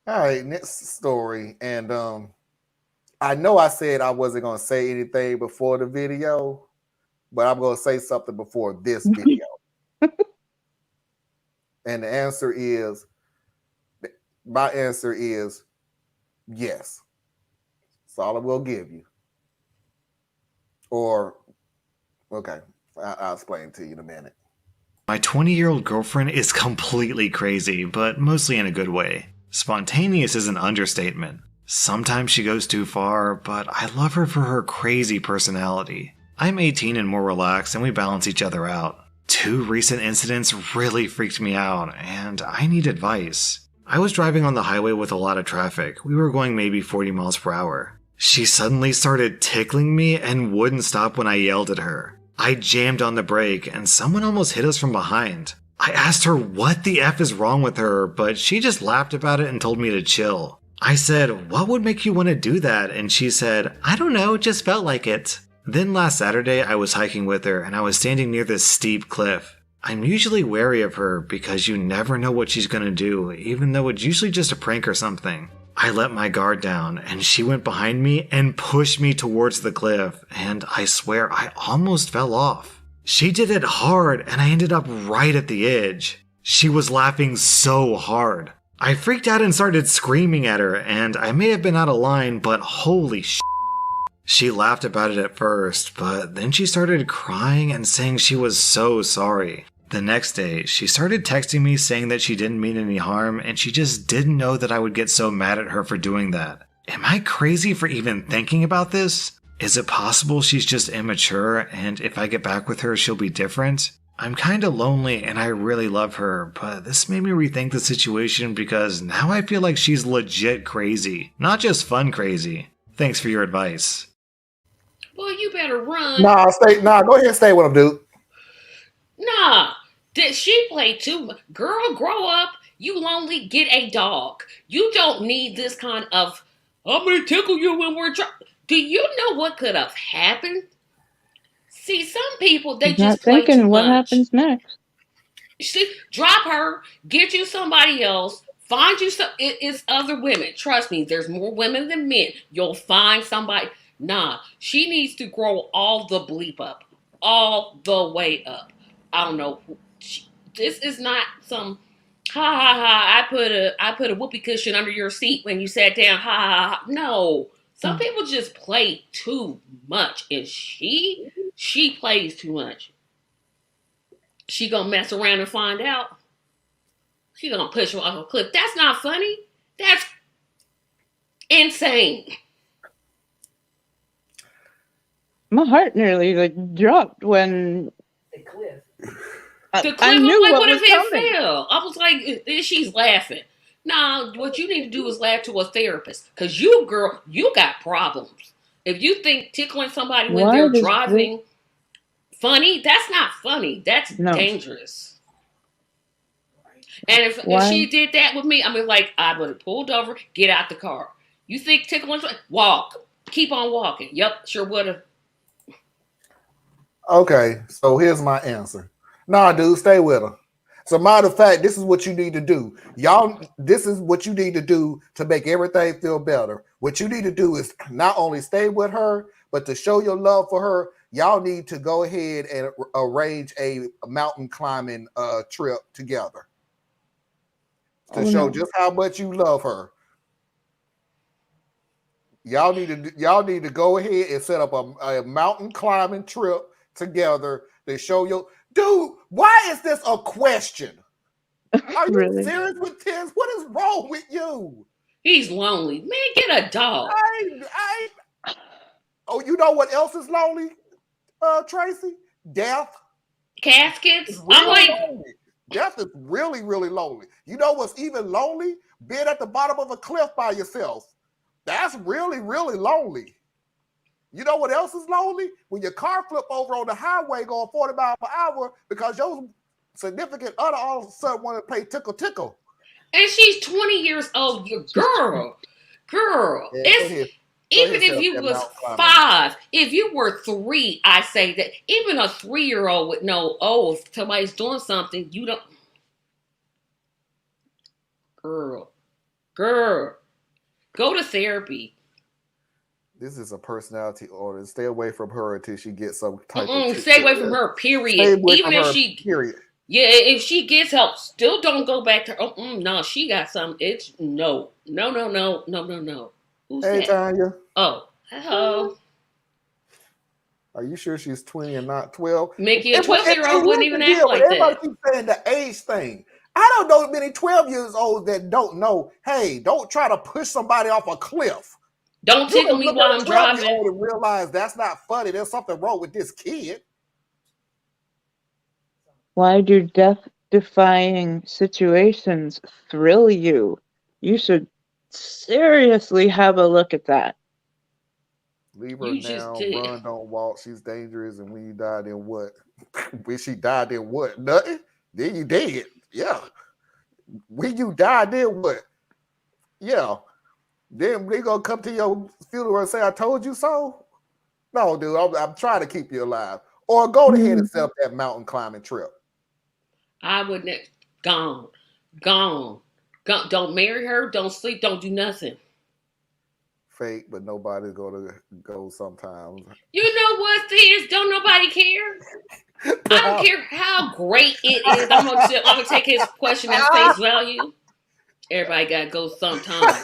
All right, next story. And I know I said I wasn't going to say anything before the video, but I'm going to say something before this video. And my answer is yes. That's all I will give you. Or, okay, I'll explain to you in a minute. My 20-year-old girlfriend is completely crazy, but mostly in a good way. Spontaneous is an understatement. Sometimes she goes too far, but I love her for her crazy personality. I'm 18 and more relaxed, and we balance each other out. 2 recent incidents really freaked me out, and I need advice. I was driving on the highway with a lot of traffic. We were going maybe 40 miles per hour. She suddenly started tickling me and wouldn't stop when I yelled at her. I jammed on the brake, and someone almost hit us from behind. I asked her what the F is wrong with her, but she just laughed about it and told me to chill. I said, what would make you want to do that? And she said, I don't know, it just felt like it. Then last Saturday, I was hiking with her and I was standing near this steep cliff. I'm usually wary of her because you never know what she's going to do, even though it's usually just a prank or something. I let my guard down and she went behind me and pushed me towards the cliff, and I swear I almost fell off. She did it hard and I ended up right at the edge. She was laughing so hard. I freaked out and started screaming at her, and I may have been out of line, but holy shit. She laughed about it at first, but then she started crying and saying she was so sorry. The next day, she started texting me saying that she didn't mean any harm and she just didn't know that I would get so mad at her for doing that. Am I crazy for even thinking about this? Is it possible she's just immature and if I get back with her, she'll be different? I'm kinda lonely and I really love her, but this made me rethink the situation because now I feel like she's legit crazy, not just fun crazy. Thanks for your advice. Well, you better run. Go ahead and stay with him, dude. Nah, did she play too much? Girl, grow up. You lonely, get a dog. You don't need this kind of, I'm gonna tickle you when we're trying. Do you know what could have happened? See, some people, they just play thinking too what much. happens next. See, drop her, get you somebody else, find you some. It's other women. Trust me, there's more women than men. You'll find somebody. Nah, she needs to grow all the bleep up, all the way up. I don't know. This is not some Ha ha ha! I put a whoopee cushion under your seat when you sat down. Ha ha ha! No, some people just play too much, and she plays too much. She gonna mess around and find out. She gonna push her off a cliff. That's not funny. That's insane. My heart nearly like dropped when The cliff. The I cliff knew was like, what what was if it coming. fell? I was like, she's laughing. Nah, what you need to do is laugh to a therapist. Because you, girl, you got problems. If you think tickling somebody when Why they're does this? driving funny, that's not funny. That's No. dangerous. And if Why? she did that with me, I mean, like, I would have pulled over, get out the car. You think tickling, walk. Keep on walking. Yep, sure would have. Okay, so here's my answer. Nah, dude, stay with her. So, matter of fact, this is what you need to do. Y'all, this is what you need to do to make everything feel better. What you need to do is not only stay with her, but to show your love for her, y'all need to go ahead and arrange a mountain climbing trip together to Oh, show no. just how much you love her. Y'all need to go ahead and set up a mountain climbing trip together to show your dude. Why is this a question? Are you Really? serious with this? What is wrong with you? He's lonely. Man, get a dog. Oh, you know what else is lonely, Tracy? Death. Caskets. It's I'm really like, lonely. Death is really, really lonely. You know what's even lonely? Being at the bottom of a cliff by yourself. That's really, really lonely. You know what else is lonely? When your car flip over on the highway going 40 miles per hour because your significant other all of a sudden want to play tickle tickle. and she's 20 years old. You girl. Yeah, It's even if you was 5, if you were 3, I say that even a 3-year-old would know, oh, if somebody's doing something, you don't. Girl. Go to therapy. This is a personality order. Stay away from her until she gets some type of Stay away from her, period. Stay away Even from if her, she, period. yeah, if she gets help, still don't go back to her. No, she got something. It's no. Who's Hey, that? Tanya. Oh, hello. Are you sure she's 20 and not 12? Mickey, a 12-year-old wouldn't even act like everybody that. keeps saying the age thing. I don't know many 12 years old that don't know, hey, don't try to push somebody off a cliff. Don't tickle me while I'm driving. And realize that's not funny. There's something wrong with this kid. Why do death-defying situations thrill you? You should seriously have a look at that. Leave her You just now. did. Run, don't walk. She's dangerous. And when you die, then what? When she died, then what? Nothing. Then you dead. Yeah. When you die, then what? Yeah. Then they gonna come to your funeral and say, "I told you so." No, dude. I'm trying to keep you alive. Or go ahead and set up that mountain climbing trip. I wouldn't. Gone. Don't marry her. Don't sleep. Don't do nothing. Fake, but nobody's gonna go sometimes. You know what this? Don't nobody care. I don't care how great it is. I'm gonna take his question at face value. Everybody gotta go sometime.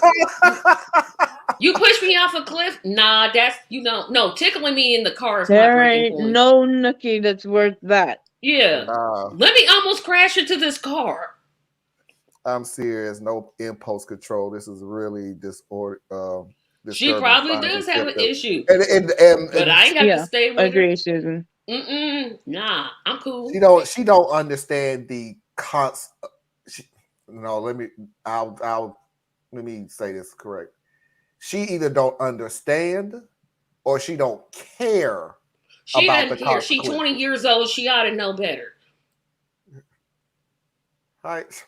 You push me off a cliff? Nah, that's no tickling me in the car is my There breaking ain't point. no nookie that's worth that. Yeah. Let me almost crash into this car. I'm serious. No impulse control. This is really disorder. She probably does have an issue. And but I ain't got to stay with agree, her. Susan. Nah, I'm cool. She don't understand the let me say this correct. She either don't understand or she don't care. She doesn't care. She's 20 years old. She ought to know better. All right.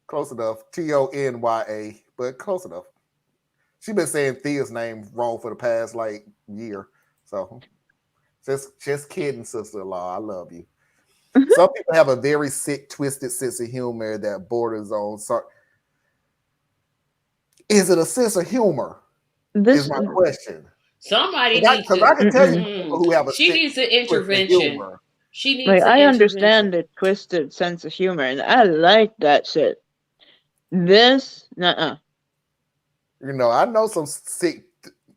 Close enough. Tonya, but close enough. She's been saying Thea's name wrong for the past year. So just kidding, sister-in-law. I love you. Some people have a very sick, twisted sense of humor that borders on. Is it a sense of humor? This is my question. Somebody needs to. Because I can tell you people who have a she needs an intervention. She needs Like, an I intervention. understand the twisted sense of humor, and I like that shit. This, nuh-uh. You know, I know some sick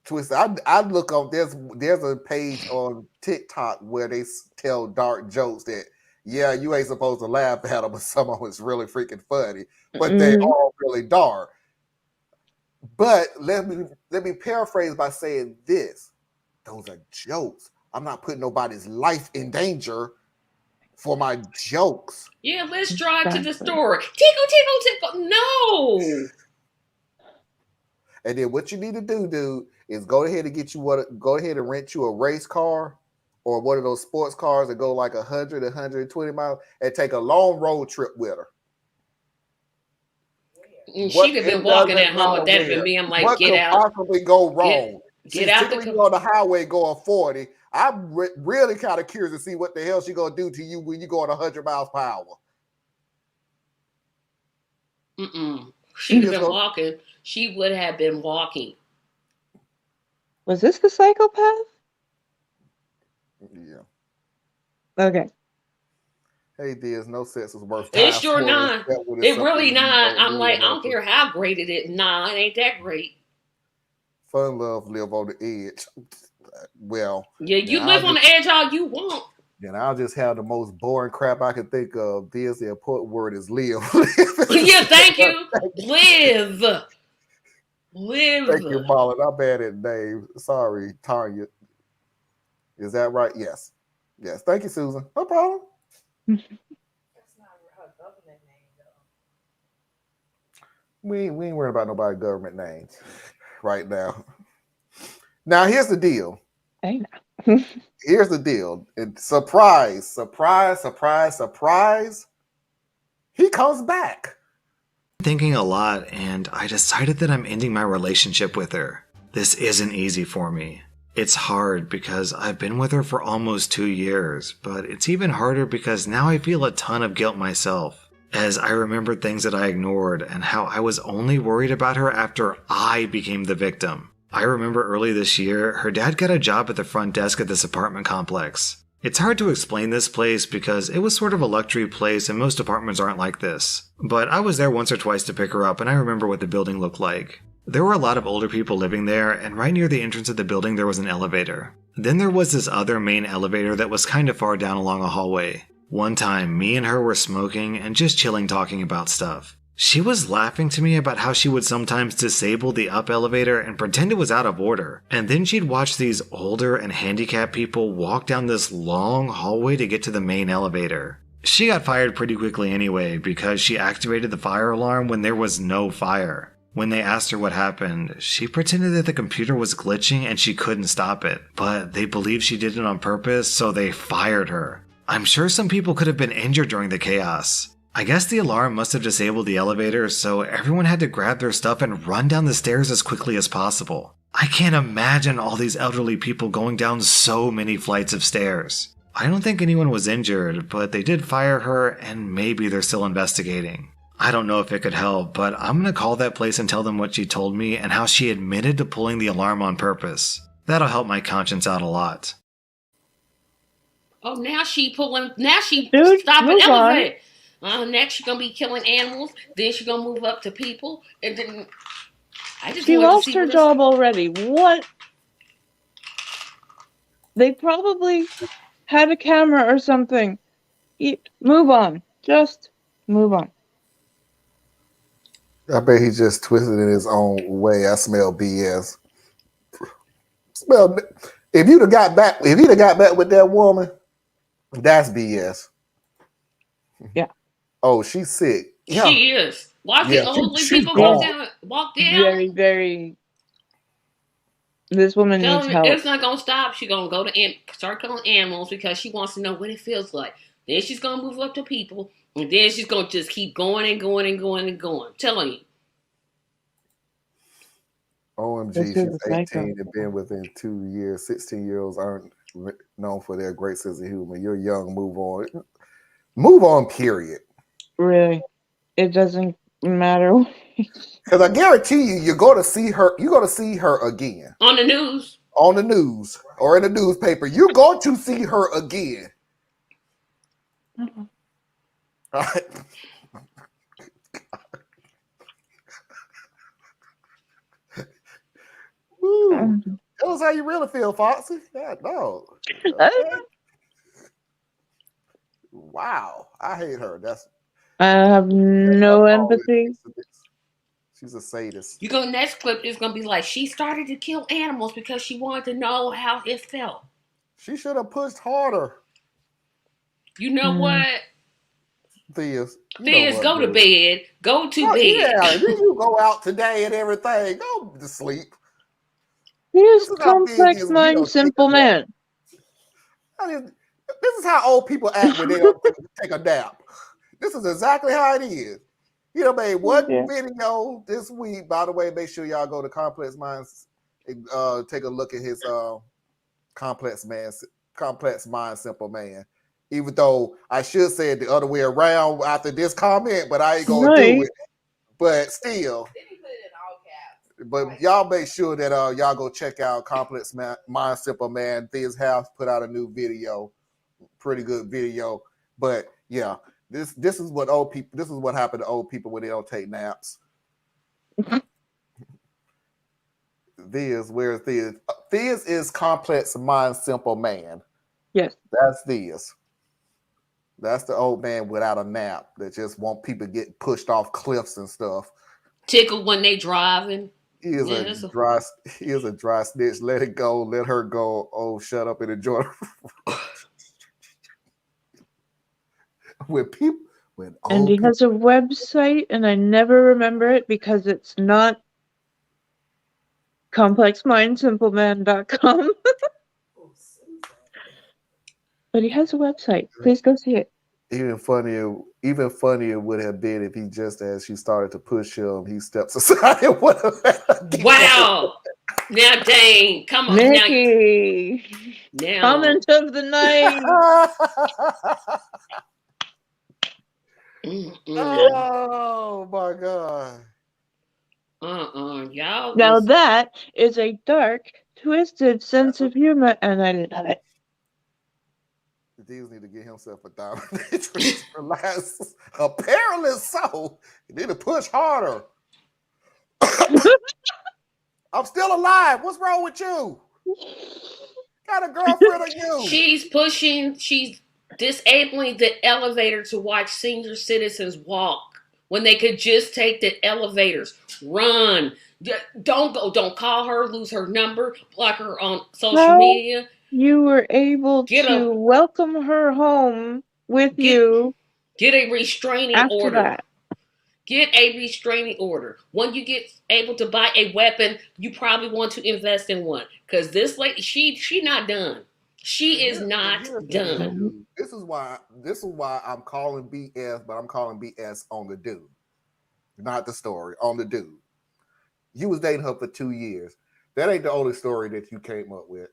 twists. I look on there's a page on TikTok where they tell dark jokes that yeah, you ain't supposed to laugh at them, but some of it's really freaking funny, but they Mhm. are really dark. But let me paraphrase by saying this: those are jokes. I'm not putting nobody's life in danger for my jokes. Yeah, let's drive to the Exactly. store. Tickle, tickle, tickle. No. And then what you need to do, dude, is go ahead and rent you a race car or one of those sports cars that go like 100, 120 miles and take a long road trip with her. And What she'd have been it walking doesn't at home matter with that where. and being like, What get could out. possibly go wrong? Get She's out the typically car. on the highway going 40. I'm really kind of curious to see what the hell she gonna do to you when you go on 100 miles per hour. She'd have Just been go, walking. She would have been walking. Was this the psychopath? yeah. Okay. Hey, Diz, no sex is worth It's dying sure for. not. Except when it's It something really you not. don't I'm really like, I want don't to. care how great it is. Nah, it ain't that great. Fun love live on the edge. Well, Yeah, you then live on the edge all you want. I'll just have the most boring crap I can think of. This the important word is live. Yeah, thank you. Live. Thank you, Marlon. I'm bad at names. Sorry, Tanya. Is that right? Yes. Yes. Thank you, Susan. No problem. That's not her government name, though. We ain't worried about nobody government names right now. Now, here's the deal. I know. Here's the deal. And surprise, surprise, surprise, surprise. He comes back. Thinking a lot, and I decided that I'm ending my relationship with her. This isn't easy for me. It's hard because I've been with her for almost 2 years, but it's even harder because now I feel a ton of guilt myself, as I remember things that I ignored and how I was only worried about her after I became the victim. I remember early this year, her dad got a job at the front desk at this apartment complex. It's hard to explain this place because it was sort of a luxury place and most apartments aren't like this. But I was there once or twice to pick her up and I remember what the building looked like. There were a lot of older people living there, and right near the entrance of the building there was an elevator. Then there was this other main elevator that was kind of far down along a hallway. One time, me and her were smoking and just chilling talking about stuff. She was laughing to me about how she would sometimes disable the up elevator and pretend it was out of order, and then she'd watch these older and handicapped people walk down this long hallway to get to the main elevator. She got fired pretty quickly anyway because she activated the fire alarm when there was no fire. When they asked her what happened, she pretended that the computer was glitching and she couldn't stop it, but they believed she did it on purpose, so they fired her. I'm sure some people could have been injured during the chaos. I guess the alarm must have disabled the elevator, so everyone had to grab their stuff and run down the stairs as quickly as possible. I can't imagine all these elderly people going down so many flights of stairs. I don't think anyone was injured, but they did fire her and maybe they're still investigating. I don't know if it could help, but I'm gonna call that place and tell them what she told me and how she admitted to pulling the alarm on purpose. That'll help my conscience out a lot. Oh, now she stopping Dude, move elevator. Next she's gonna be killing animals. Then she's gonna move up to people. And then I just She wanted to lost see her what job already. What? They probably had a camera or something. Move on. Just move on. I bet he just twisted in his own way. I smell BS. If he'd have got back with that woman, that's BS. Yeah. Oh, she's sick. Yeah. She is. Watch the elderly she's people gone. walk down. Very, very. This woman Tell needs me, help. it's not gonna stop. She's gonna go to start killing animals because she wants to know what it feels like. Then she's gonna move up to people, and then she's gonna just keep going and going and going and going. I'm telling you. OMG, This is she's a psycho. 18 and been within 2 years. 16-year-olds aren't known for their great sense of humor. You're young, move on. Move on, period. Really, it doesn't matter. Because I guarantee you're going to see her again. On the news. On the news or in the newspaper. You're going to see her again. All right. Woo. Tell us how you really feel, Foxy. Yeah, no. Okay. Wow. I hate her. That's I have no what's wrong with empathy. She's a sadist. You go next clip is gonna be like she started to kill animals because she wanted to know how it felt. She should have pushed harder. You know what? Theus, you know Theus, what, go to dude? bed. Go to Oh, bed. yeah, then you go out today and everything. Go to sleep. Here's This is how Theus complex is when you mind, don't take simple a nap. man. I mean, this is how old people act when they don't take a nap. This is exactly how it is. You know, made one Yeah. video this week. By the way, make sure y'all go to Complex Minds and take a look at his Complex Mind, Simple Man. Even though I should say it the other way around after this comment, but I ain't gonna do Right. it. But still, Then he put it in all caps. but y'all make sure that y'all go check out Complex Mind Simple Man. Theus House put out a new video, pretty good video. But yeah, this is what old people. This is what happened to old people when they don't take naps. Theus, where's Theus? Theus is Complex Mind Simple Man. Yes. That's Theus. That's the old man without a nap that just want people to get pushed off cliffs and stuff. Tickled when they driving. He is Yeah, a that's a- dry. He is a dry snitch. Let it go. Let her go. Oh, shut up and enjoy. When people, when And old he people, has a website, and I never remember it because it's not complexmindsimpleman.com. Oh, Susan. But he has a website. Please go see it. even funnier would have been if he just as she started to push him, he steps aside and would have. Wow. Now, Dane, come on. Nikki, Now. comment of the night. Oh my god. Y'all. Now was- that is a dark, twisted sense of humor, and I love it. These need to get himself a dominatrix for last. Apparently so. He need to push harder. I'm still alive. What's wrong with you? Got a girlfriend or you? She's disabling the elevator to watch senior citizens walk when they could just take the elevators. Run. Don't call her, lose her number, block her on social How? media. You were able Get to welcome her home with you Get a restraining after order. that. Get a restraining order. When you get able to buy a weapon, you probably want to invest in one. Because this lady, she not done. She is not Here's the done. thing, dude. This is why I'm calling BS, but I'm calling BS on the dude. Not the story, on the dude. You was dating her for 2 years. That ain't the only story that you came up with.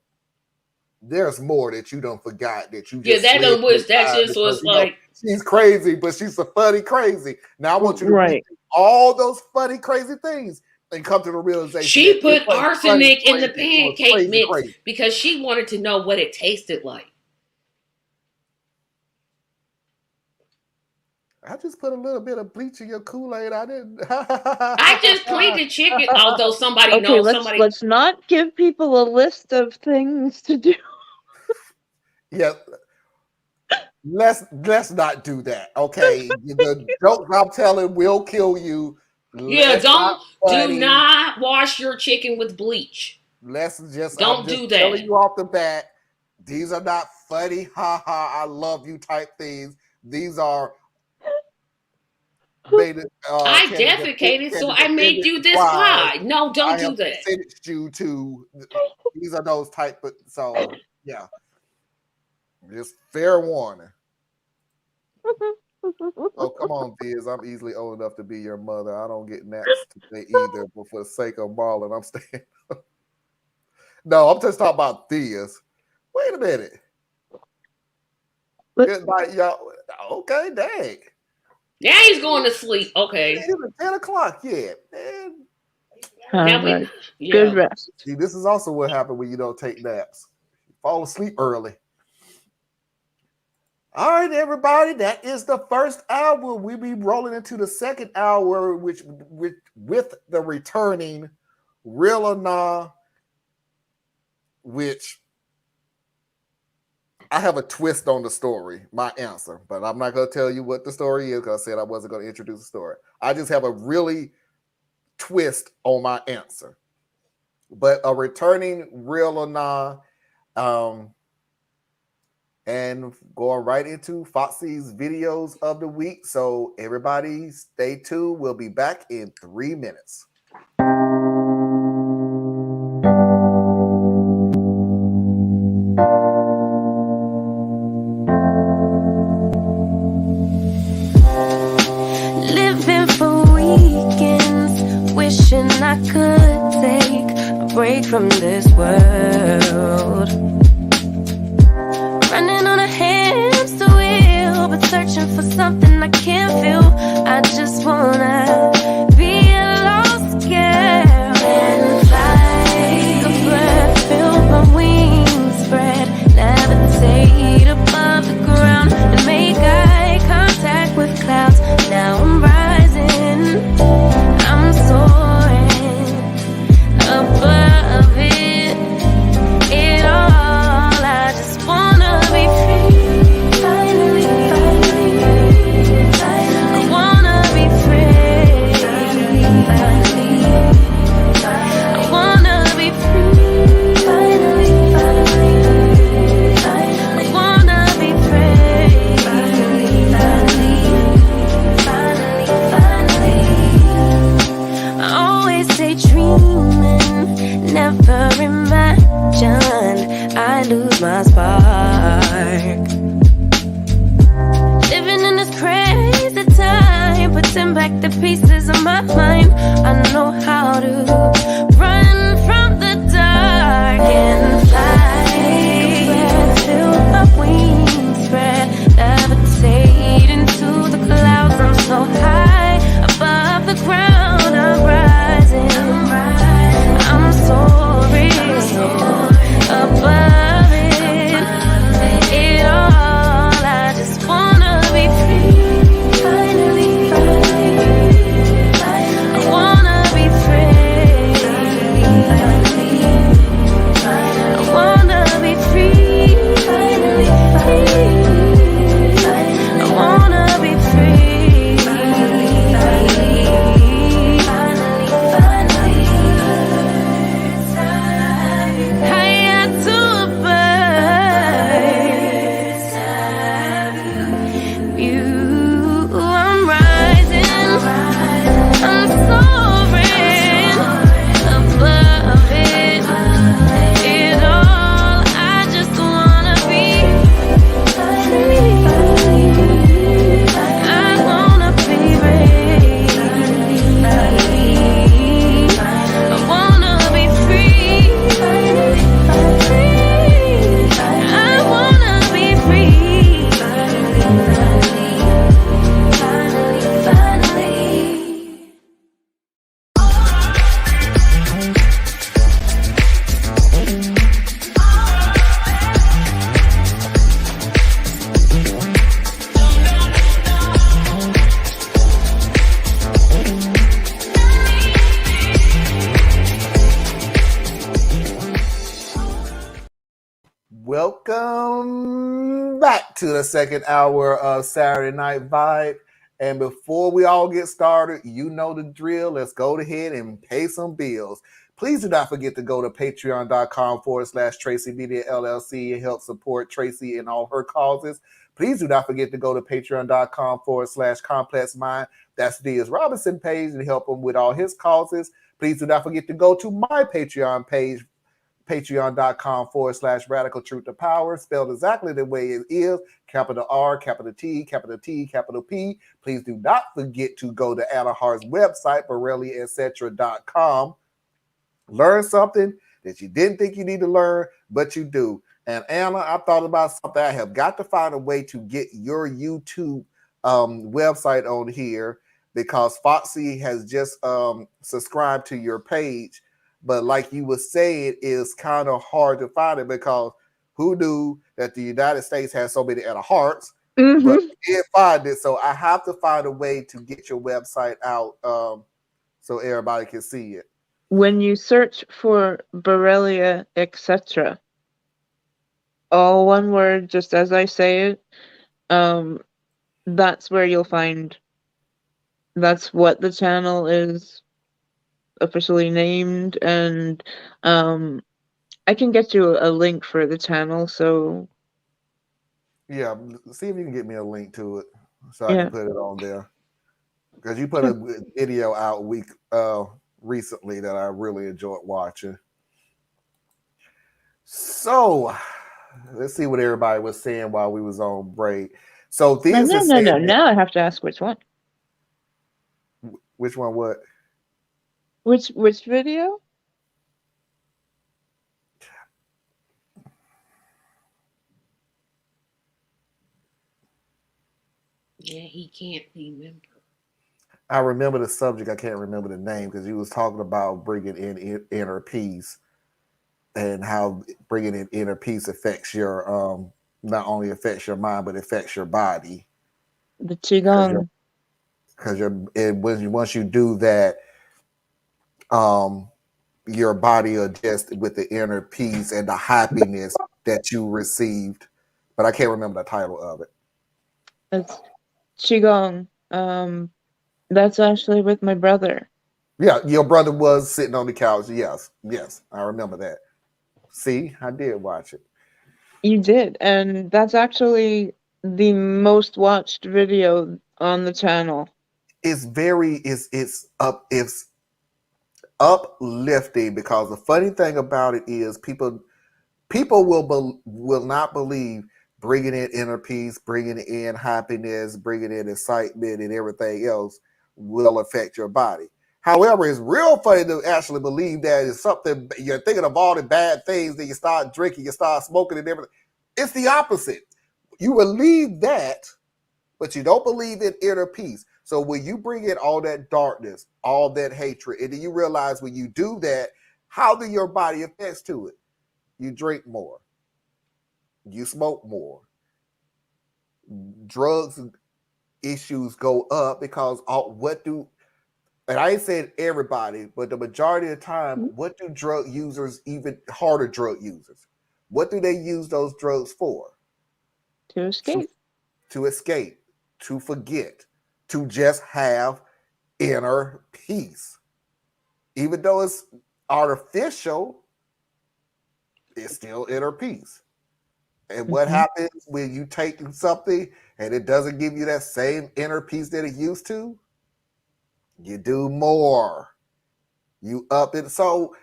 There's more that you don't forgot that you just Yeah, that slid just because, was you know, like, she's crazy, but she's a funny crazy. Now I want you to Right. read all those funny crazy things and come to the realization she that put this ain't arsenic funny, in the crazy, it was pancake crazy, mix crazy. because she wanted to know what it tasted like. I just put a little bit of bleach in your Kool-Aid. I didn't. I just cleaned the chicken, although somebody Okay, knows let's somebody. let's not give people a list of things to do. Yeah. Let's not do that. Okay. The jokes I'm telling will kill you. Yeah, Let's not do funny. not wash your chicken with bleach. Let's just Don't I'm just do that. telling you off the bat. These are not funny, ha ha, I love you type things. These are made it, I can it defecated, can so it I made defend you its this pride? pie. No, don't I do have that. sentenced you to. These are those type of. So yeah, just fair warning. Oh, come on, Diz. I'm easily old enough to be your mother. I don't get naps today either, but for the sake of Marlon, I'm staying. No, I'm just talking about Diz. Wait a minute. Good night, y'all. Okay, dang. Now he's going to sleep. Okay. It's 10 o'clock. Yeah, man. Now we, Alright. yeah. Good rest. See, this is also what happens when you don't take naps. You fall asleep early. All right, everybody, that is the first hour. We'll be rolling into the second hour, which with the returning Real or Nah, which I have a twist on the story, my answer, but I'm not going to tell you what the story is because I said I wasn't going to introduce the story. I just have a really twist on my answer. But a returning Real or Nah, and going right into Foxy's videos of the week. So everybody stay tuned. We'll be back in 3 minutes. Living for weekends, wishing I could take a break from this world. Running on a hamster wheel, but searching for something I can't feel. I just wanna be a lost girl and fly. Take a breath, feel my wings spread, levitate above the ground and make eye contact with clouds. Now I'm rising, I'm soaring above it all. I just wanna be free, finally, finally, finally. I wanna be free, finally, finally. I wanna be free, finally, finally, finally. I wanna be free, finally, finally, finally. I always stay dreaming, never imagine I lose my spark. Living in this crazy time, putting back the pieces of my mind. I know how to run from the dark and fly. Take a breath, feel my wings spread, levitate into the clouds. I'm so high above the ground. I'm rising, I'm soaring above it all. I just wanna be free, finally, finally, finally. I wanna be free, finally, finally. I wanna be free, finally, finally, finally. I wanna be free, finally, finally, finally, finally. Higher to a bird, you, I'm rising, I'm soaring above it all. I just wanna be free, I wanna be free, I wanna be free, I wanna be free, finally. Welcome back to the second hour of Saturday Night Vibe. And before we all get started, you know the drill. Let's go ahead and pay some bills. Please do not forget to go to patreon.com/Tracy Media LLC and help support Tracy in all her causes. Please do not forget to go to patreon.com/Complex Mind. That's Diaz Robinson page and help him with all his causes. Please do not forget to go to my Patreon page, patreon.com/Radical Truth to Power, spelled exactly the way it is, capital R, capital T, capital T, capital P. Please do not forget to go to Anna Hart's website, BorelliEtc.com. Learn something that you didn't think you need to learn, but you do. And Anna, I thought about something. I have got to find a way to get your YouTube website on here because Foxy has just subscribed to your page. But like you were saying, it's kind of hard to find it because who knew that the United States has so many Anna Harts? but Mm-hmm. I can't find it. So I have to find a way to get your website out so everybody can see it. When you search for Borrelia, etc., all one word, just as I say it, that's where you'll find. That's what the channel is officially named, and I can get you a link for the channel. So Yeah, see if you can get me a link to it so I yeah, can put it on there. Because you put a video out recently that I really enjoyed watching. So let's see what everybody was saying while we was on break. So no, Theus no, is no, saying no. that, Now I have to ask which one. which one? What? Which video? Yeah, he can't remember. I remember the subject. I can't remember the name because you was talking about bringing in inner peace and how bringing in inner peace affects your not only affects your mind but affects your body The because qigong. once you do that, um, your body adjusts with the inner peace and the happiness that you received. But I can't remember the title of it. It's qigong. That's actually with my brother. Yeah, your brother was sitting on the couch. Yes, I remember that. See, I did watch it. You did, and that's actually the most watched video on the channel. It's uplifting because the funny thing about it is people will not believe bringing in inner peace, bringing in happiness, bringing in excitement, and everything else will affect your body. However, it's real funny to actually believe that it's something you're thinking of all the bad things that you start drinking, you start smoking, and everything. It's the opposite. You believe that, but you don't believe in inner peace. So when you bring in all that darkness, all that hatred, and then you realize when you do that, how do your body affects to it? You drink more, you smoke more, drugs issues go up because and I ain't saying everybody, but the majority of the time, what do drug users, even harder drug users, what do they use those drugs for? To escape. To escape, to forget, to just have inner peace. Even though it's artificial, it's still inner peace. And what happens when you take something and it doesn't give you that same inner peace that it used to? You do more. You up it. So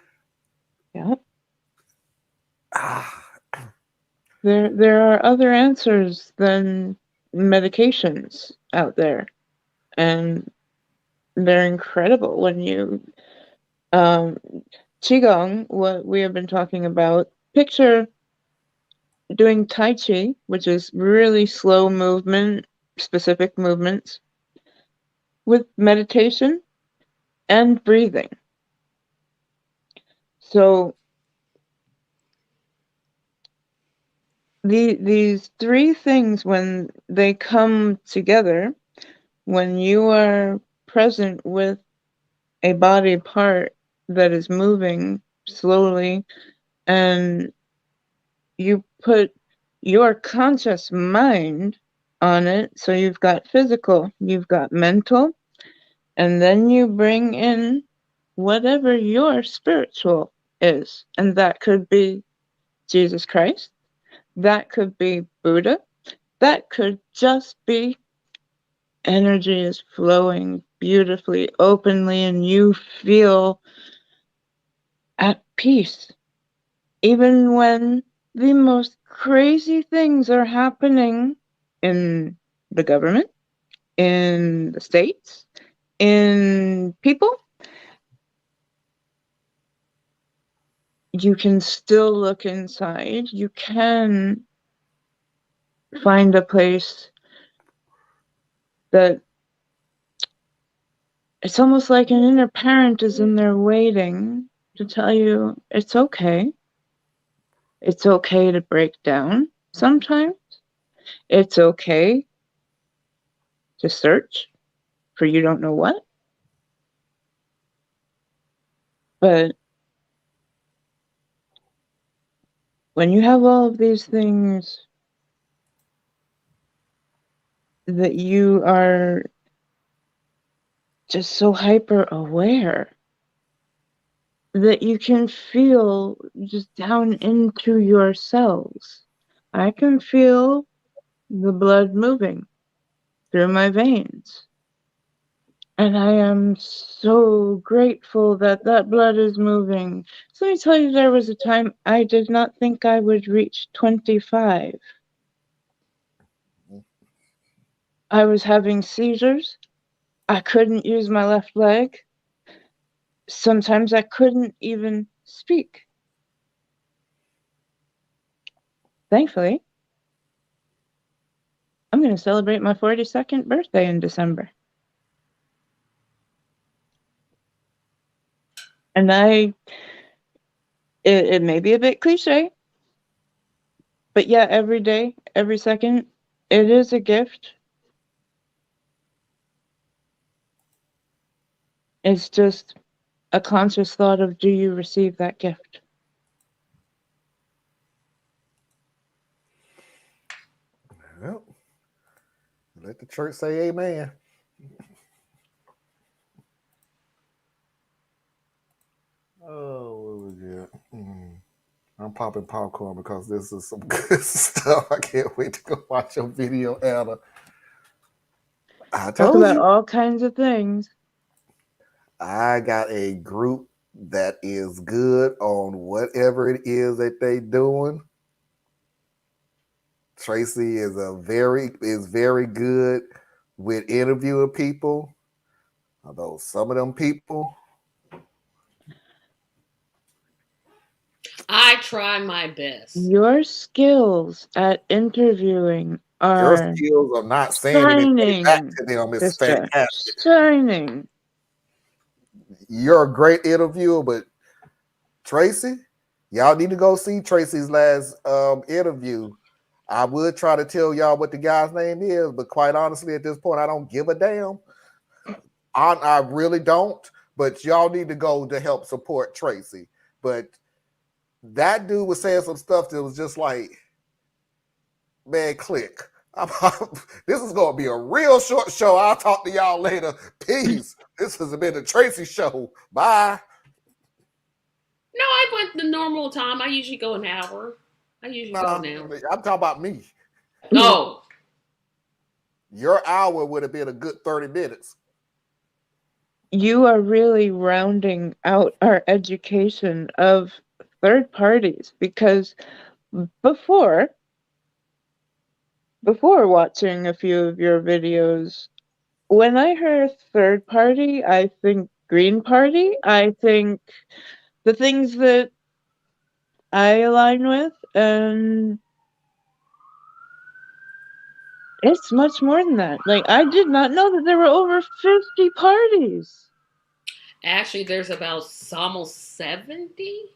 Yeah. ah, There are other answers than medications out there, and they're incredible when you qigong, what we have been talking about. Picture doing tai chi, which is really slow movement, specific movements, with meditation and breathing. So these three things, when they come together, when you are present with a body part that is moving slowly, and you put your conscious mind on it, so you've got physical, you've got mental, and then you bring in whatever your spiritual is, and that could be Jesus Christ, that could be Buddha, that could just be energy is flowing beautifully, openly, and you feel at peace. Even when the most crazy things are happening in the government, in the states, in people, you can still look inside. You can find a place that it's almost like an inner parent is in there waiting to tell you it's okay. It's okay to break down sometimes. It's okay to search for you don't know what. But when you have all of these things that you are just so hyper aware that you can feel just down into your cells. I can feel the blood moving through my veins. And I am so grateful that that blood is moving. So let me tell you, there was a time I did not think I would reach 25. I was having seizures. I couldn't use my left leg. Sometimes I couldn't even speak. Thankfully, I'm going to celebrate my 42nd birthday in December. And it may be a bit cliche, but yeah, every day, every second, it is a gift. It's just a conscious thought of, do you receive that gift? Well, let the church say amen. Oh, what was it? I'm popping popcorn because this is some good stuff. I can't wait to go watch your video, Anna. I Talk told about you. all kinds of things. I got a group that is good on whatever it is that they doing. Tracy is very good with interviewing people. Although some of them people, I try my best. Your skills at interviewing your are skills of not saying anything back shining, to them is sister. fantastic. Shining. You're a great interviewer, but Tracy, y'all need to go see Tracy's last interview. I would try to tell y'all what the guy's name is, but quite honestly, at this point, I don't give a damn. I really don't. But y'all need to go to help support Tracy. But that dude was saying some stuff that was just like, man, click. This is going to be a real short show. I'll talk to y'all later. Peace. This has been the Tracy Show. Bye. No, I went the normal time. I usually go an hour. I usually go an hour. I'm talking about me. No. Your hour would have been a good 30 minutes. You are really rounding out our education of third parties, because before watching a few of your videos, when I hear third party, I think Green Party. I think the things that I align with, and it's much more than that. Like, I did not know that there were over 50 parties. Actually, there's about almost 70.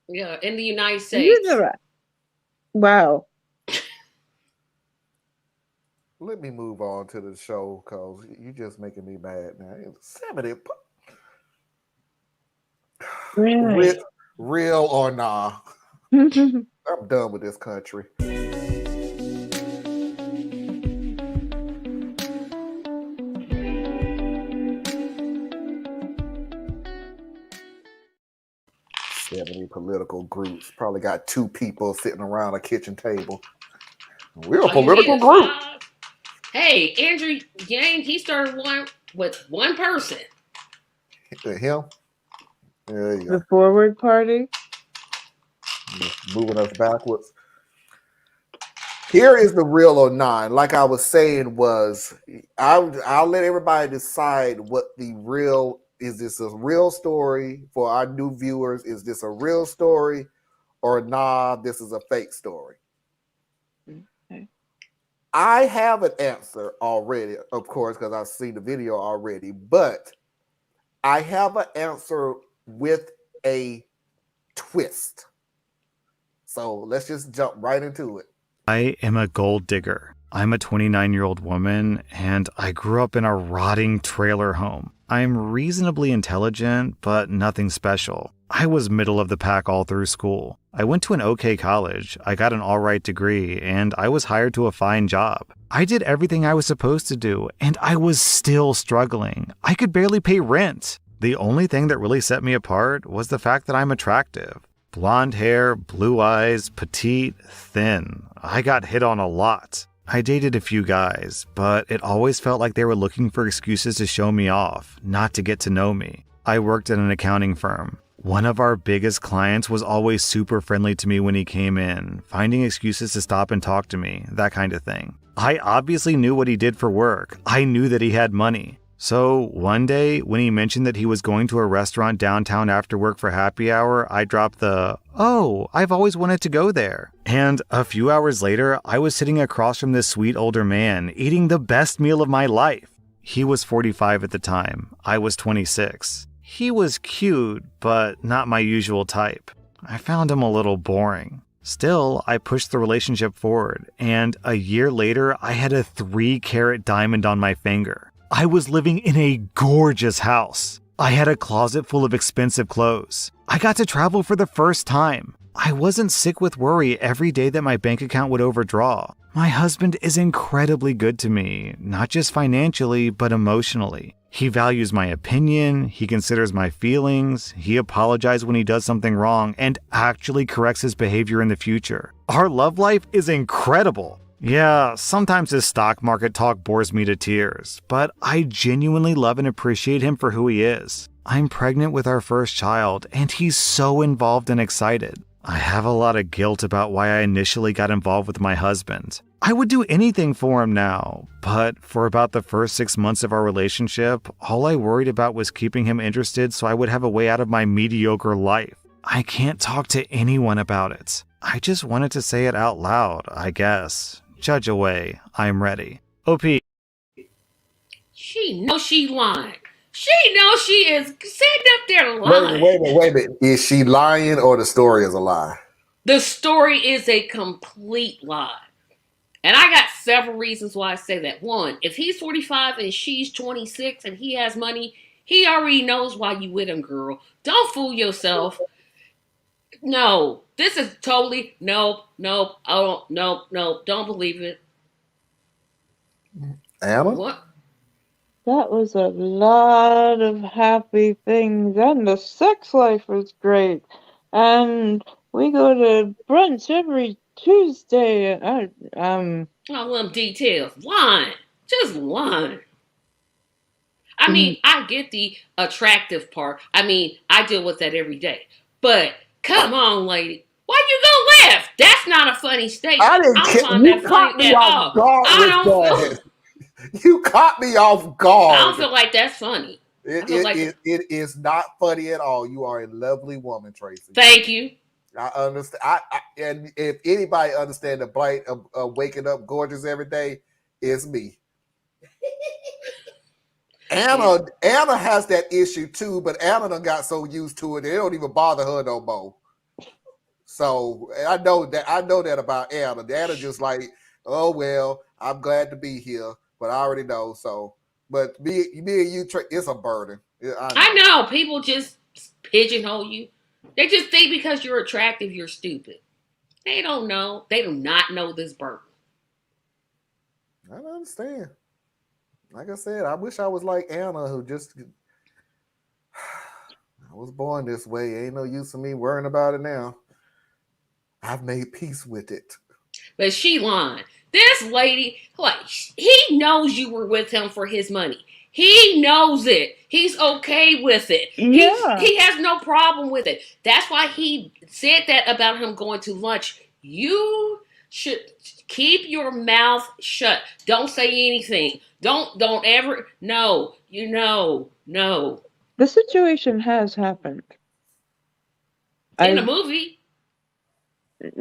Yeah, in the United States. Wow. Let me move on to the show because you're just making me mad now. 70. Really? Real or nah? I'm done with this country. 70 political groups. Probably got 2 people sitting around a kitchen table. We're a political group. Hey, Andrew Yang, he started one with one person. Him? There you go. The Forward Party. Just moving us backwards. Here is the real or non. Like I was saying, I'll let everybody decide what the real is. This a real story for our new viewers? Is this a real story, or nah? This is a fake story. Okay. I have an answer already, of course, because I've seen the video already. But I have an answer with a twist. So let's just jump right into it. I am a gold digger. I'm a 29-year-old woman, and I grew up in a rotting trailer home. I'm reasonably intelligent, but nothing special. I was middle of the pack all through school. I went to an okay college, I got an alright degree, and I was hired to a fine job. I did everything I was supposed to do, and I was still struggling. I could barely pay rent. The only thing that really set me apart was the fact that I'm attractive. Blonde hair, blue eyes, petite, thin. I got hit on a lot. I dated a few guys, but it always felt like they were looking for excuses to show me off, not to get to know me. I worked at an accounting firm. One of our biggest clients was always super friendly to me when he came in, finding excuses to stop and talk to me, that kind of thing. I obviously knew what he did for work. I knew that he had money. So one day, when he mentioned that he was going to a restaurant downtown after work for happy hour, I dropped the, "Oh, I've always wanted to go there." And a few hours later, I was sitting across from this sweet older man, eating the best meal of my life. He was 45 at the time. I was 26. He was cute, but not my usual type. I found him a little boring. Still, I pushed the relationship forward, and a year later, I had a 3-carat diamond on my finger. I was living in a gorgeous house. I had a closet full of expensive clothes. I got to travel for the first time. I wasn't sick with worry every day that my bank account would overdraw. My husband is incredibly good to me, not just financially, but emotionally. He values my opinion, he considers my feelings, he apologizes when he does something wrong, and actually corrects his behavior in the future. Our love life is incredible. Yeah, sometimes his stock market talk bores me to tears, but I genuinely love and appreciate him for who he is. I'm pregnant with our first child, and he's so involved and excited. I have a lot of guilt about why I initially got involved with my husband. I would do anything for him now, but for about the first 6 months of our relationship, all I worried about was keeping him interested so I would have a way out of my mediocre life. I can't talk to anyone about it. I just wanted to say it out loud, I guess. Judge away. I'm ready. OP. She knows she lying. She knows she is sitting up there lying. Wait a minute. Is she lying or the story is a lie? The story is a complete lie. And I got several reasons why I say that. One, if he's 45 and she's 26 and he has money, he already knows why you with him, girl. Don't fool yourself. No, this is totally nope. Don't believe it. Anna? What? That was a lot of happy things, and the sex life was great. And we go to brunch every Tuesday. All them details. Lying. Just lying. I mean, I get the attractive part. I mean, I deal with that every day. But come on, lady. Why you gonna laugh? That's not a funny statement. I didn't care. You caught me off guard with that. You caught me off guard. I don't feel like that's funny. It is not funny at all. You are a lovely woman, Tracy. Thank you. I understand. And if anybody understands the blight of waking up gorgeous every day, it's me. Anna has that issue too, but Anna done got so used to it, it don't even bother her no more. So I know that about Anna. Anna just like, oh well, I'm glad to be here, but I already know. So, but me and you, it's a burden. I know people just pigeonhole you. They just think because you're attractive, you're stupid. They don't know. They do not know this burden. I don't understand. Like I said, I wish I was like Anna, who just I was born this way. Ain't no use of me worrying about it now. I've made peace with it. But she lying. This lady, like, he knows you were with him for his money. He knows it. He's okay with it. Yeah. He has no problem with it. That's why he said that about him going to lunch. You should keep your mouth shut. Don't say anything. Don't ever. No. No. The situation has happened. In a movie.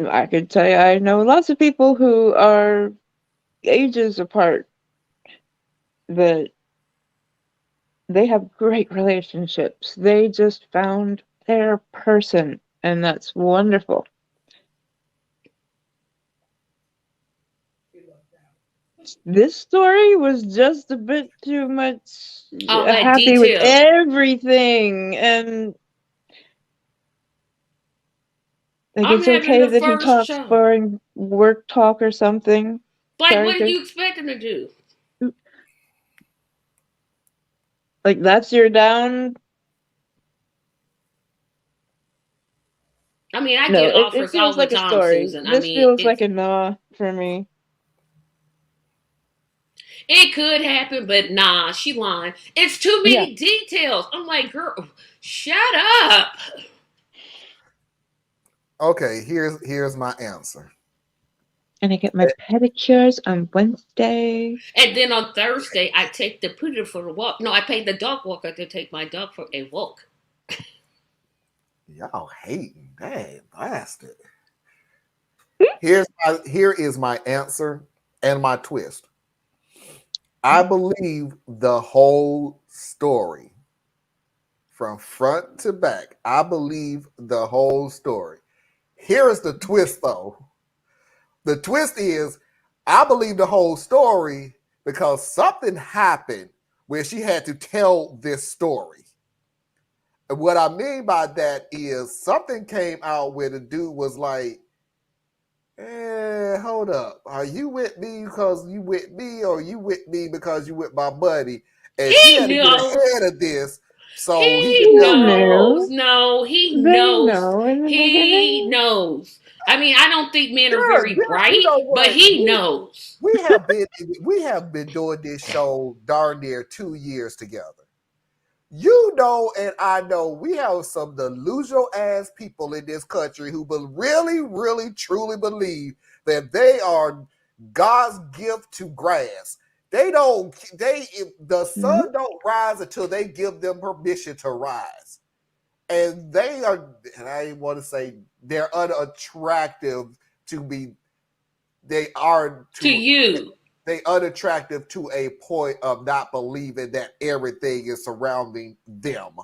I could tell you, I know lots of people who are ages apart, but they have great relationships. They just found their person, and that's wonderful. This story was just a bit too much All that happy with detail. everything, and like I'm it's having okay the that he first talks show. boring work talk or something. Like, Sorry, what do Chris. you expect him to do? Like that's your down. I mean, I No, get it offers all feels the like a time, story. Susan. I This mean, feels like a nah for me. it could happen, but nah, she lying. It's too Yeah. many details. I'm like, girl, shut up. Okay, here's my answer. And I get my pedicures on Wednesday. And then on Thursday, I take the poodle for a walk. No, I pay the dog walker to take my dog for a walk. Y'all hating, dang bastard. Here is my answer and my twist. I believe the whole story from front to back. I believe the whole story. Here is the twist, though. The twist is I believe the whole story because something happened where she had to tell this story. And what I mean by that is something came out where the dude was like, hold up. Are you with me because you with me, or you with me because you with my buddy? And she He had to get knows. ahead of this so he He could tell her. knows. No, he They knows. know in the He beginning. knows. I mean, I don't think men are Yeah, very yeah, bright, you know but what? he knows. We have been doing this show darn near 2 years together. You know, and I know we have some delusional ass people in this country who really, really, truly believe that they are God's gift to grass. If the sun don't rise until they give them permission to rise. And they are, and I want to say they're unattractive to be, they are To you. they unattractive to a point of not believing that everything is surrounding them.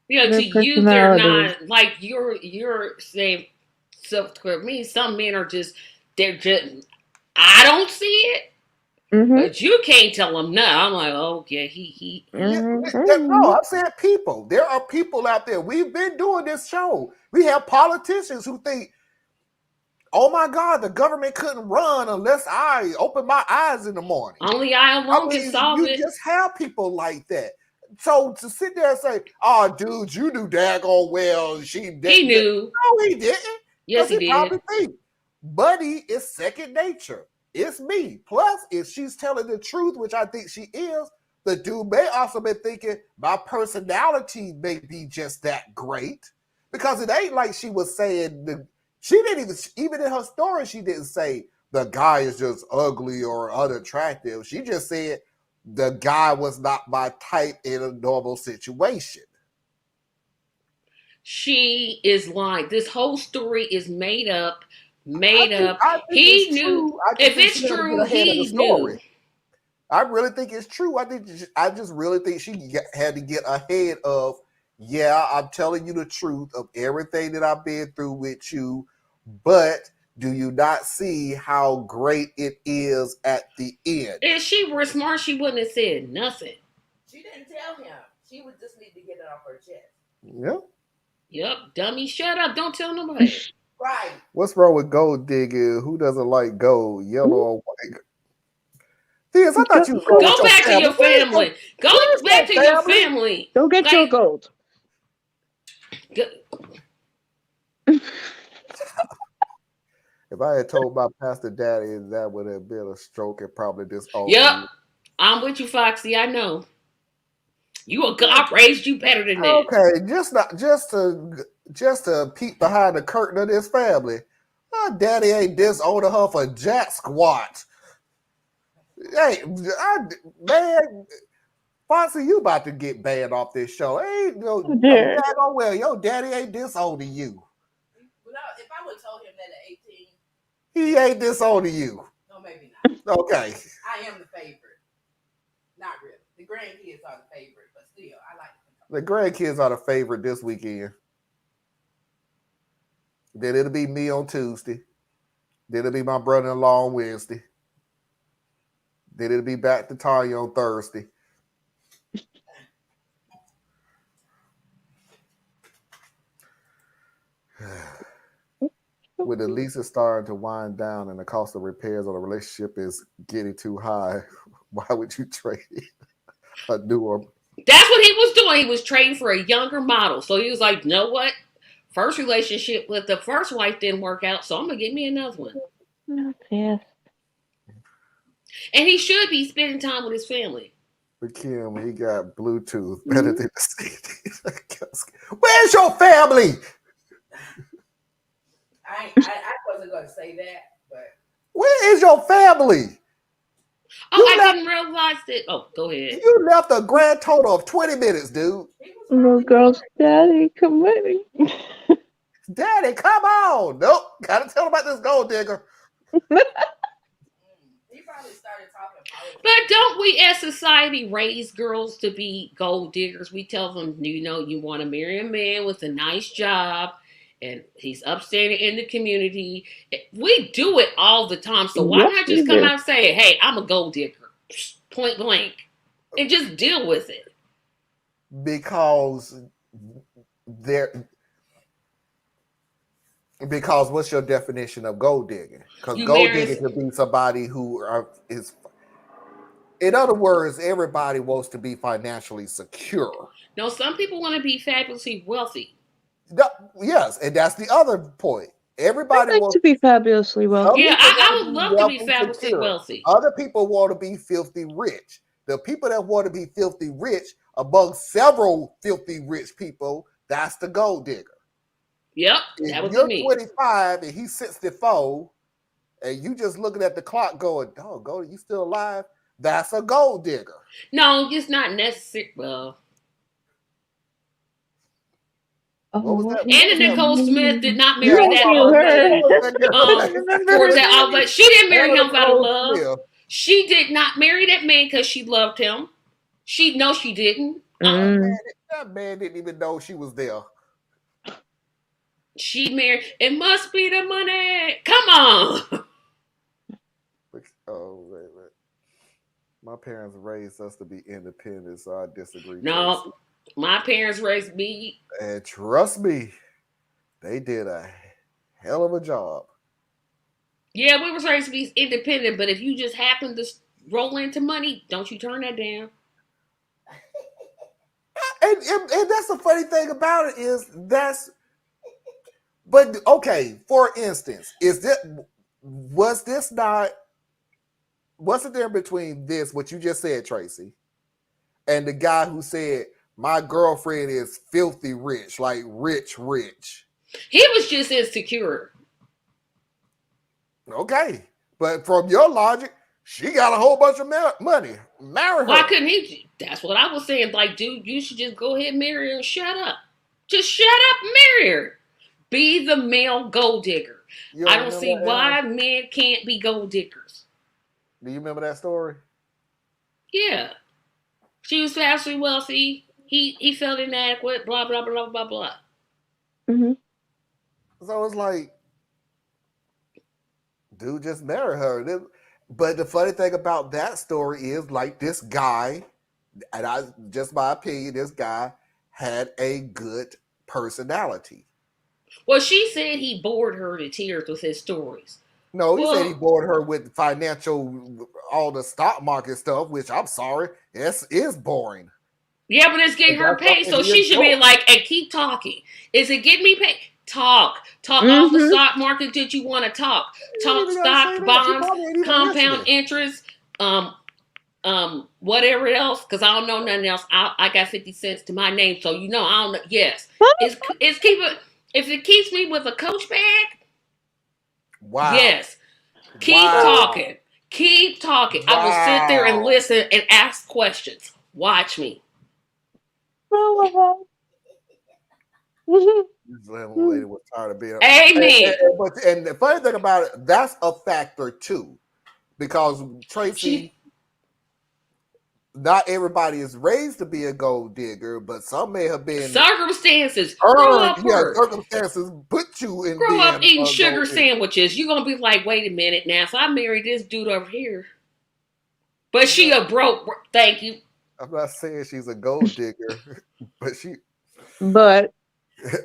You know, Their to you, they're personalities. not like you're saying. So for me, some men are just they're just. I don't see it, but you can't tell them no. I'm like, oh yeah, he. No, I'm saying people. There are people out there. We've been doing this show. We have politicians who think, oh my God, the government couldn't run unless I open my eyes in the morning. Only I alone can solve you it. just have people like that. So to sit there and say, oh, dude, you knew daggone well she did. He knew. No, he didn't. Yes, he probably did. think. Buddy is second nature. It's me. Plus, if she's telling the truth, which I think she is, the dude may also be thinking my personality may be just that great. Because it ain't like she was saying she didn't even in her story, she didn't say the guy is just ugly or unattractive. She just said the guy was not my type in a normal situation. She is lying. This whole story is made up. I think He it's knew. true. If it's true, he knew. I really think it's true. I just really think she had to get ahead of, yeah, I'm telling you the truth of everything that I've been through with you, but do you not see how great it is at the end? If she were smart, she wouldn't have said nothing. She didn't tell him. She would just need to get it off her chest. Yeah. Yep, dummy, shut up. Don't tell nobody. Right. What's wrong with gold digging? Who doesn't like gold, yellow or white? Things, I thought you was going Go with back to your family. Go back to your family? family. Go get your gold. If I had told my pastor daddy that would have been a stroke and probably disowned Yep. me. I'm with you, Foxy. I know. God raised you better than that. Okay, just to peek behind the curtain of this family. My daddy ain't disowning her for jack squat. Hey, man, Fonzie, you about to get banned off this show. Ain't no, well, your daddy ain't disowning you. Well, if I would have told him that at 18, he ain't disowning you. No, maybe not. Okay. I am the favorite. Not really. The grandkids are the favorite, but still, I like it. The grandkids are the favorite this weekend. Then it'll be me on Tuesday. Then it'll be my brother-in-law on Wednesday. Then it'll be back to Tanya on Thursday. When the lease is starting to wind down and the cost of repairs on the relationship is getting too high, why would you trade a newer? That's what he was doing. He was trading for a younger model. So he was like, you know what? First relationship with the first wife didn't work out, so I'm going to get me another one. Yeah. And he should be spending time with his family. For Kim, he got Bluetooth better than the CD. Where's your family? I wasn't going to say that, but. Where is your family? Oh, You I left- didn't realize that. Oh, go ahead. You left a grand total of 20 minutes, dude. He was Little probably girl's bored. daddy, come with me. Daddy, come on. Nope. Gotta tell him about this gold digger. He probably started talking politics. But don't we as society raise girls to be gold diggers? We tell them, you know, you want to marry a man with a nice job and he's upstanding in the community. We do it all the time. So why Yes, not we just come do. out and say, hey, I'm a gold digger, point blank, and just deal with it? Because what's your definition of gold digging? Because You gold marry- digging could be somebody who is, in other words, everybody wants to be financially secure. No, some people want to be fabulously wealthy. Yes, and that's the other point. I'd Everybody like wants to be fabulously wealthy. Yeah, people I wanna would be love to be wealthy, fabulously secure. wealthy. Other people want to be filthy rich. The people that want to be filthy rich, among several filthy rich people, that's the gold digger. Yep, If that was you're me. 25 and he's 64, and you just looking at the clock going, "Oh, gold, you still alive?" That's a gold digger. No, it's not necessary. Well, What was that? Anna Nicole Smith did not Yeah, marry Yes, that you old heard. man. Remember For her that, name? but she didn't marry Anna him out of Nicole love. Smith. She did not marry that man because she loved him. She didn't. That man didn't even know she was there. She married. It must be the money. Come on. Oh, wait. My parents raised us to be independent, so I disagree. No, Tracy. my parents raised me. And trust me, they did a hell of a job. Yeah, we were raised to be independent, but if you just happen to roll into money, don't you turn that down. And that's the funny thing about it is but okay, for instance, what's the difference between this, what you just said, Tracy, and the guy who said, my girlfriend is filthy rich, like rich. He was just insecure. Okay. But from your logic, she got a whole bunch of money. Marry her. Why couldn't he? That's what I was saying. Like, dude, you should just go ahead and marry her and shut up. Just shut up and marry her. Be the male gold digger. You I don't remember see that, why Anna? men can't be gold diggers. Do you remember that story? Yeah. She was vastly wealthy. He felt inadequate, blah, blah, blah, blah, blah. Mm-hmm. So it's like, dude, just marry her. But the funny thing about that story is, like, this guy, and just my opinion, this guy had a good personality. Well, she said he bored her to tears with his stories. No, he said he Well- bored her with all the stock market stuff, which I'm sorry, is boring. Yeah, but it's getting her paid, so she should be like, and keep talking. Is it getting me paid? Talk off the stock market that you want to talk. Talk stock, bonds, compound interest, whatever else, because I don't know nothing else. I got 50 cents to my name, so you know I don't know. Yes, if it keeps me with a Coach bag, Wow. yes, keep talking, keep talking. I will sit there and listen and ask questions. Watch me. This lady was tired of being. Amen. And the funny thing about it, that's a factor too, because Tracy, not everybody is raised to be a gold digger, but some may have been Circumstances. Grow up first. circumstances put you in. Grow up being eating a sugar gold digger. sandwiches. You're gonna be like, wait a minute now. If I marry this dude over here, But she a broke. Thank you. I'm not saying she's a gold digger, but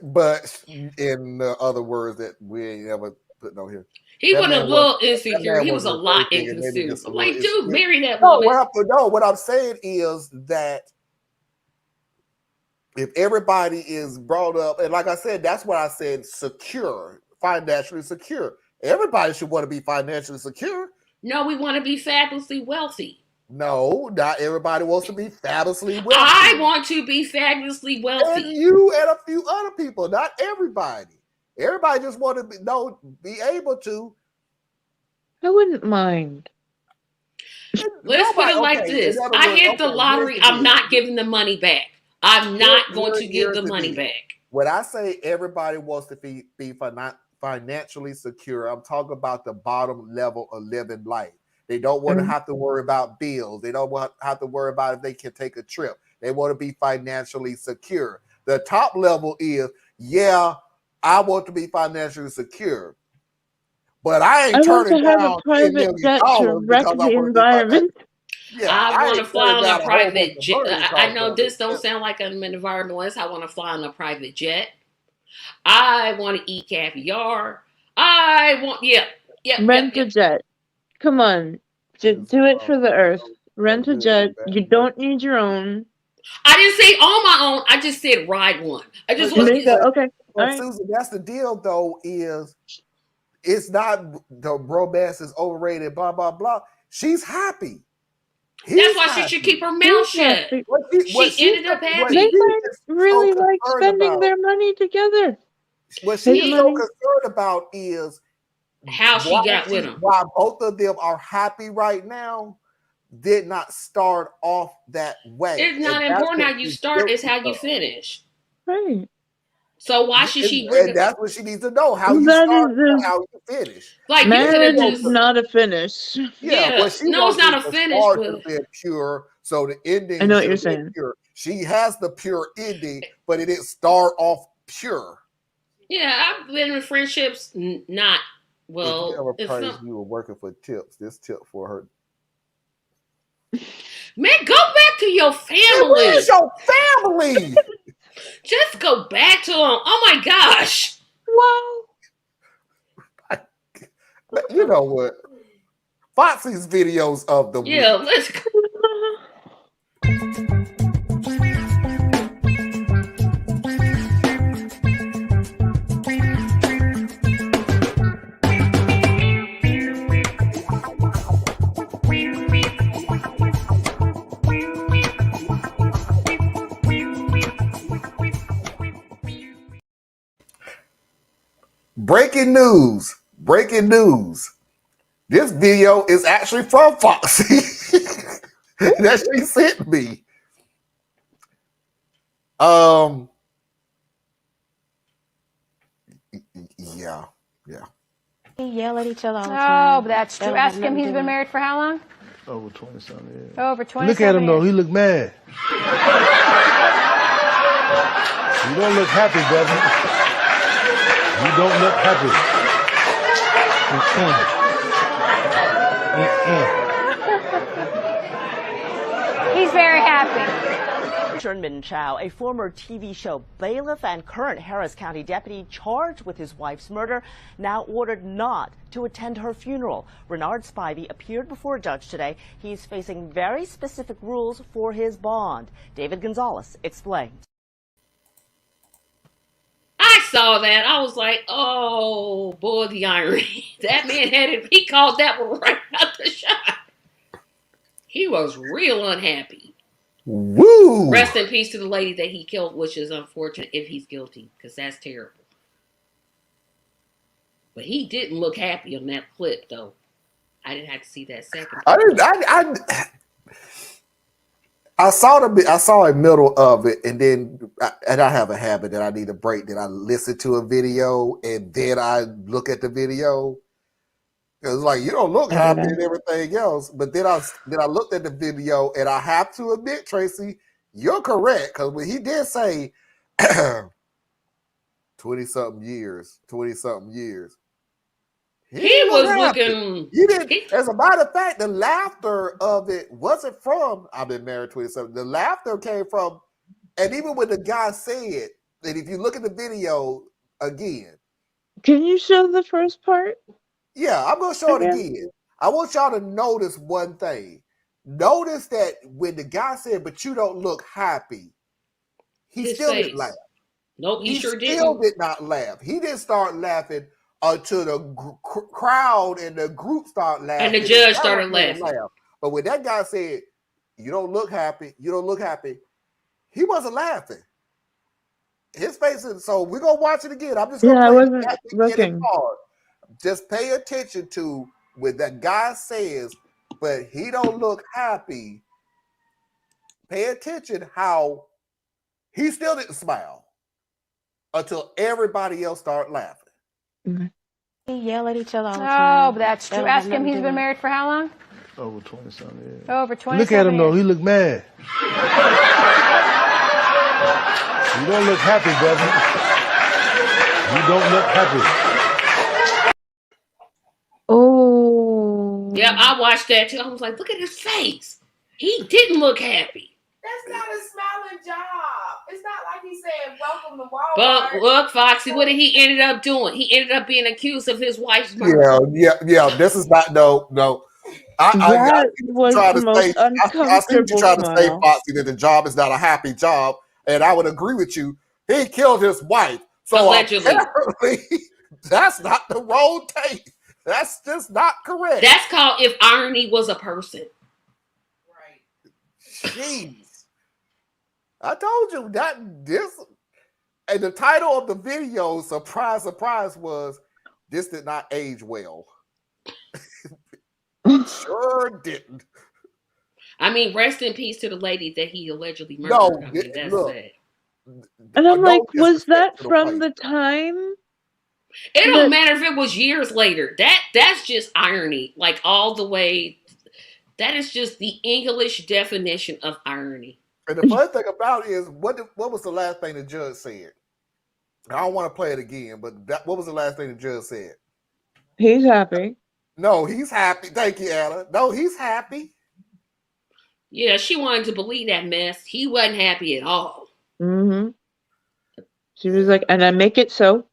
But in other words that we ain't ever put on here. He That was a man little that insecure. man He was a wasn't a lot gold digger, maybe inconsiderate. just a I'm little like, dude, insecure. marry that No, woman. what I'm saying is that if everybody is brought up, and like I said, that's what I said, secure, financially secure. Everybody should want to be financially secure. No, we want to be fabulously wealthy. No, not everybody wants to be fabulously wealthy. I want to be fabulously And wealthy. you and a few other people, not everybody. Everybody just want to be able to. I wouldn't mind. Let's put it like Okay, this. in other I words, hit the okay, lottery. here's the I'm deal. not giving the money back. I'm not going to give Here's the money deal. back. When I say everybody wants to be financially secure, I'm talking about the bottom level of living life. They don't want to have to worry about bills. They don't want to have to worry about if they can take a trip. They want to be financially secure. The top level is, yeah, I want to be financially secure, but I ain't I want turning to have down a $10 private million jet to because wreck I the want to be financially. environment. Yeah, I want to ain't fly turning on down a a whole bunch private of jet. money I know because this don't sound like I'm an environmentalist. I want to fly on a private jet. I want to eat caviar. I want, Rent a jet. Come on. Just do it for the earth. Rent a jet. You don't need your own. I didn't say on my own. I just said ride one. I just There want you go. Okay. All But right. Susan, that's the deal, though, is it's not the romance is overrated, blah, blah, blah. She's happy. That's why she should keep her mouth shut. She ended up They happy. might really like spending their money together. What His she's so money. concerned about is How she got with him. Why both of them are happy right now did not start off that way. It's not And that's important what how you she's start, it's guilty how you of. finish. Right. So why should she bring And it? that's what she needs to know, how you That start is and how you finish. Like, you could have Marriage is just, not a finish. yeah, what she no, it's wants not is a the finish, start but to be pure, so the ending I know what should you're have been saying. pure. She has the pure ending, but it didn't start off pure. yeah, I've been in friendships not, If well, you ever it's praised not, you were working for tips, this tip for her. man, go back to your Hey, family. where's your family? Just go back to them. Oh my gosh. Wow. You know what? Foxy's videos of the Yeah, week. let's go. Breaking news. Breaking news. This video is actually from Foxy that she sent me. Yeah. They yell at each other all the Oh, time. that's That true. don't have Ask him. nothing to He's do been with- married for how long? Over 20-something years. Over 20. Look at him though. He look mad. You don't look happy, brother. You don't look happy. He's very happy. Sherman Chow, a former TV show bailiff and current Harris County deputy charged with his wife's murder, now ordered not to attend her funeral. Renard Spivey appeared before a judge today. He's facing very specific rules for his bond. David Gonzalez explained. I saw that. I was like, oh boy, the irony. That man had it. He called that one right out the shot. He was real unhappy. Woo! Rest in peace to the lady that he killed, which is unfortunate if he's guilty, because that's terrible. But he didn't look happy on that clip, though. I didn't have to see that second. I saw a middle of it, and then I have a habit that I need a break. That I listen to a video and then I look at the video. It's like, you don't look happy and everything else, but then I looked at the video, and I have to admit, Tracy, you're correct, because when he did say 20-something years, He He didn't look was happy. looking. He didn't. He, As a matter of fact, the laughter of it wasn't from I've been married 27. The laughter came from, and even when the guy said that, if you look at the video again, Can you show the first part yeah, I'm gonna show it again? again. I want y'all to notice one thing. Notice that when the guy said, "But you don't look happy," he his still didn't laugh. face. Nope, he He sure still didn't. did not laugh. He didn't start laughing until the crowd and the group started laughing. And the judge that was started when he laughing. laughed. But when that guy said, "You don't look happy," he wasn't laughing. His face is, so we're gonna watch it again. I'm just gonna Yeah, I play wasn't that beginning looking. part. Just pay attention to when that guy says, "But he don't look happy." Pay attention how he still didn't smile until everybody else started laughing. They yell at each other all the Oh, time. that's That true. don't have Ask him, nothing to he's do been with it. married for how long? Over 20-something years. Over 27 Look at him though. years. He look mad. You don't look happy, brother. You don't look happy. Oh. Yeah, I watched that too. I was like, look at his face. He didn't look happy. That's not a smiling job. It's not like he said, "Welcome to But Walmart." look, Foxy, what did he ended up doing? He ended up being accused of his wife's murder. Yeah. This is not no. I That see what was you're trying the to most say. I see what you're uncomfortable trying to say, smile. Foxy, that the job is not a happy job, and I would agree with you. He killed his wife, so Allegedly. apparently that's not the wrong take. That's just not correct. That's called if irony was a person. Right. Jeez, I told you that this, and the title of the video, surprise, surprise, was "This did not age well." Sure didn't. I mean, rest in peace to the lady that he allegedly murdered. No, I mean, that's look. sad. And I'm No like, was disrespect that to the from wife. the time? It don't But- matter if it was years later. That's just irony. Like all the way. That is just the English definition of irony. And the funny thing about it is, what was the last thing the judge said? I don't want to play it again, but what was the last thing the judge said? He's happy. No, he's happy. Thank you, Anna. No, he's happy. Yeah, she wanted to believe that mess. He wasn't happy at all. Mm-hmm. She was like, and I make it so.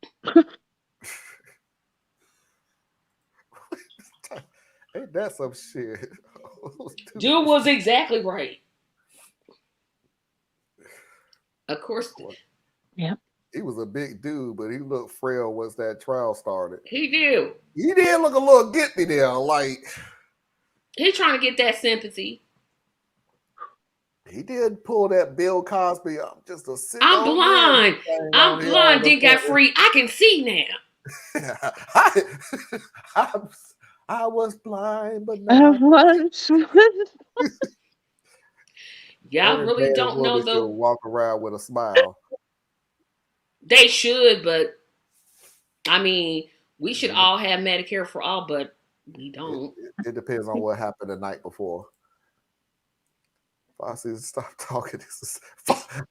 Ain't that some shit? Dude was exactly right. Of course, He was a big dude, but he looked frail once that trial started. he do. He did look a little get me there. Like, He trying to get that sympathy. he did pull that Bill Cosby. I'm just a sick I'm old blind. man thing I'm on here blind. all the Then got time. free. I can see now. I was blind, but I now once was. Y'all every really man and don't know woman should though. walk around with a smile. They should, but I mean, we should all have Medicare for all, but we don't. It depends on what happened the night before. Fossey, stop talking.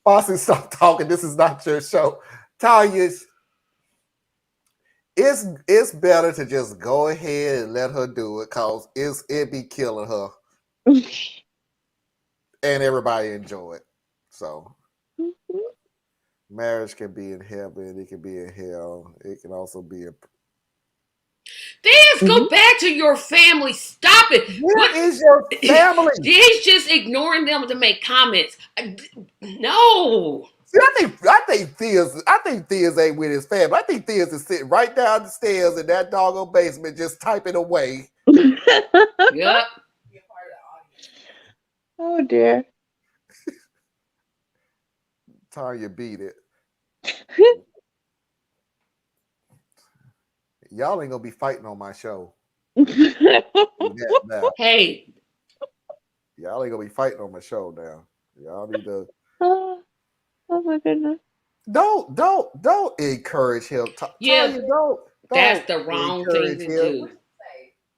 Fossey, stop talking. This is not your show. Tanya, it's better to just go ahead and let her do it, cause it be killing her, and everybody enjoy it. So marriage can be in heaven, it can be in hell, it can also be in. Let's go back to your family. Stop it. What is your family? He's just ignoring them to make comments. No. See, I think Theus ain't with his family. I think Theus is sitting right down the stairs in that doggone basement, just typing away. Yep. Oh dear. Tanya beat it. Y'all ain't gonna be fighting on my show. Yeah, now. Hey. Y'all ain't gonna be fighting on my show now. Y'all need to. Oh my goodness. Don't encourage him. Yeah, Tanya, don't that's the wrong thing encourage to him. do.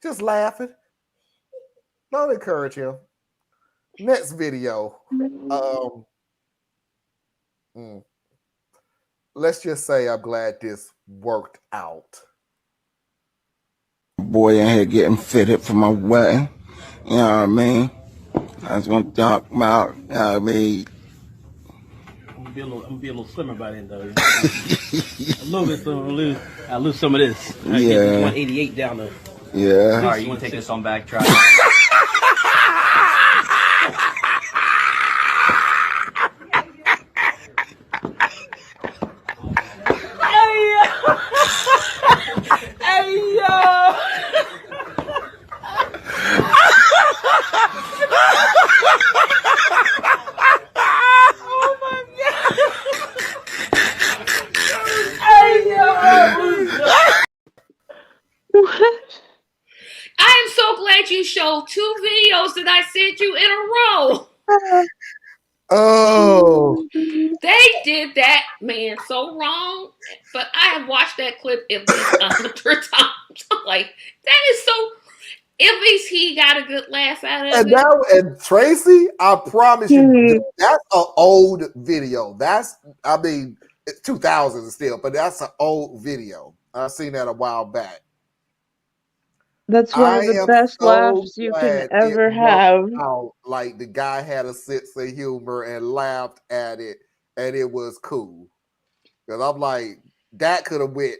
Just laughing. Don't encourage him. Next video. Let's just say I'm glad this worked out. boy in here getting fitted for my wedding. You know what I mean? I just want to talk about, you know what I mean? I'm gonna be a little slimmer by then, though. A little bit slimmer. I'll lose some of this. I get this 188 down to. Yeah. All right, you can take this on back, try. Hey yo! Oh my god! Hey yo! I am so glad you showed 2 videos that I sent you in a row. Oh, They did that man so wrong, but I have watched that clip at least 100 times. I'm like, that is so. At least he got a good laugh out of and it. now and Tracy, I promise you, that's an old video. That's, I mean, it's 2000s still, but that's an old video. I've seen that a while back. That's one I of the am best so laughs you can glad it ever worked have. out. Like the guy had a sense of humor and laughed at it, and it was cool. Because I'm like, that could have went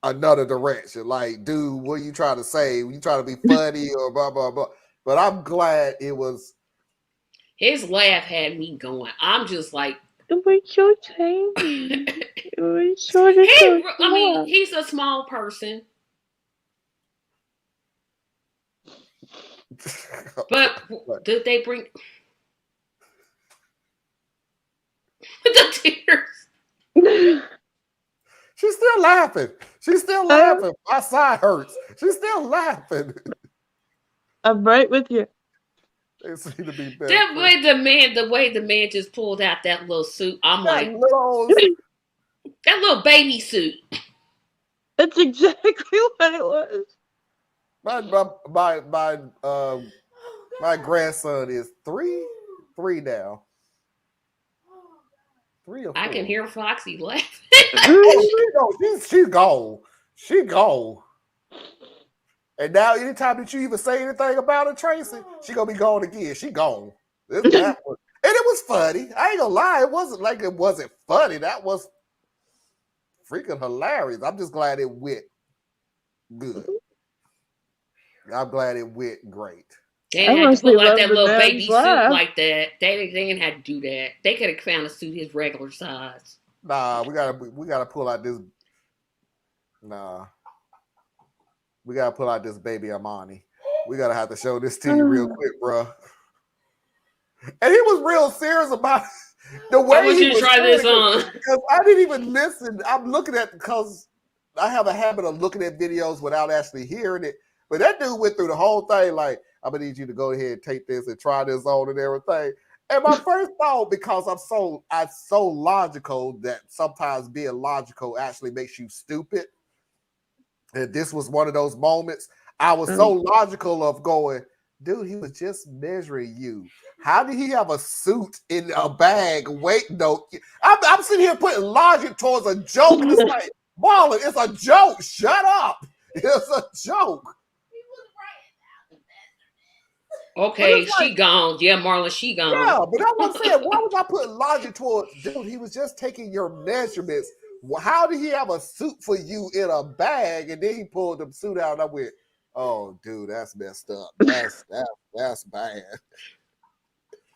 another direction. Like, dude, what are you trying to say? You trying to be funny or blah blah blah? But I'm glad it was. His laugh had me going. I'm just like, It was so tiny. It was so small. I mean, he's a small person. But did they bring the tears? She's still laughing. She's still laughing. My side hurts. She's still laughing. I'm right with you. They seem to be better. The way the man just pulled out that little suit, I'm like, that little baby suit. That's exactly what it was. My grandson is three now. 3 or 4. I can hear Foxy laughing. She's gone. She gone. And now, anytime that you even say anything about her, Tracy, she gonna be gone again. She gone. And it was funny. I ain't gonna lie. It wasn't like it wasn't funny. That was freaking hilarious. I'm just glad it went good. I'm glad it went great. They didn't have to pull out that little baby suit like that. They didn't have to do that. They could have found a suit his regular size. Nah, we gotta pull out this. Nah, we gotta pull out this baby Armani. We gotta have to show this to you real quick, bro. And he was real serious about the way I want you to try this on. Because I didn't even listen. I'm looking at because I have a habit of looking at videos without actually hearing it. But that dude went through the whole thing like, I'm gonna need you to go ahead and take this and try this on and everything. And my first thought, because I'm so logical that sometimes being logical actually makes you stupid. And this was one of those moments. I was so logical of going, dude, he was just measuring you. How did he have a suit in a bag? Wait, no. I'm sitting here putting logic towards a joke. And it's like, Marlon, it's a joke. Shut up. It's a joke. Okay, she gone. Yeah, Marlon, she gone. Yeah, but that's what I'm saying. Why was I putting logic towards, dude, he was just taking your measurements. How did he have a suit for you in a bag? And then he pulled the suit out and I went, oh, dude, that's messed up. That's bad.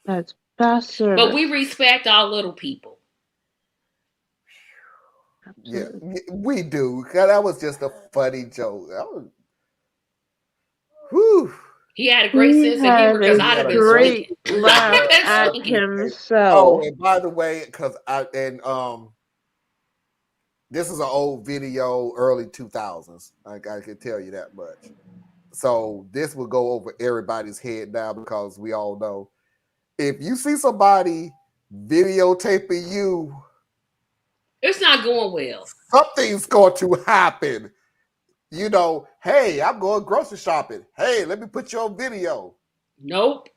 That's fast service. But we respect our little people. Yeah, we do. That was just a funny joke. Whew. He had a great sense of humor because I'd have been great swinging. laugh at himself. Oh, and by the way, because this is an old video, early 2000s. I can tell you that much. So this will go over everybody's head now because we all know if you see somebody videotaping you, it's not going well. Something's going to happen. You know, hey, I'm going grocery shopping. Hey, let me put you on video. Nope.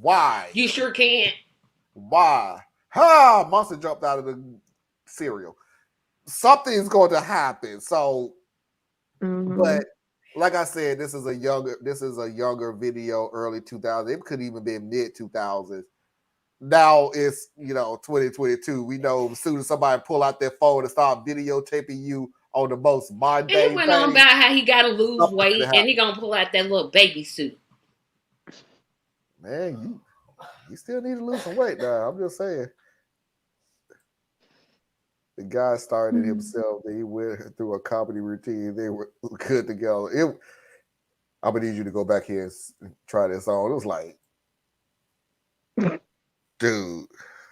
Why? You sure can't. Why? Ha! Monster jumped out of the cereal. Something's going to happen. So, but like I said, this is a younger video, early 2000s. It could even be mid 2000s. Now it's 2022. We know as soon as somebody pull out their phone and start videotaping you on the most And mundane he went on thing, about how he got to lose something weight, could and happen. he gonna pull out that little baby suit. Man, you still need to lose some weight now. I'm just saying. The guy started himself. He went through a comedy routine. They were good together. I'm gonna need you to go back here and try this on. It was like, dude,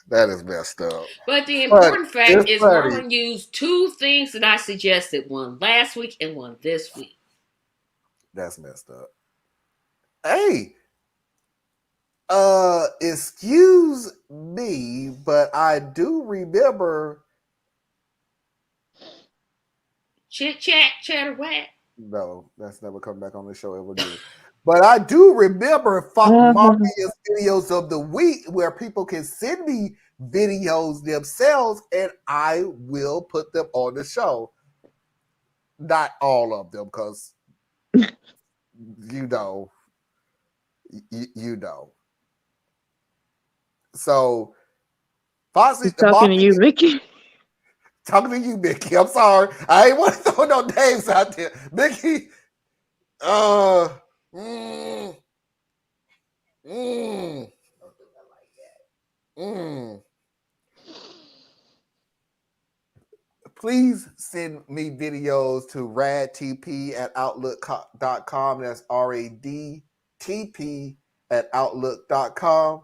that is messed up. But the important fact it's is funny. Marlon used two things that I suggested, one last week and one this week. That's messed up. Hey, excuse me, but I do remember. Chit chat, chatter whack. No, that's never come back on the show ever again. But I do remember Marcus videos of the week where people can send me videos themselves and I will put them on the show. Not all of them, because you know. So Foxy talking to you, Mickey. Talking to you, Mickey. I'm sorry. I ain't want to throw no names out there. Mickey, please send me videos to radtp@outlook.com. That's radtp@outlook.com.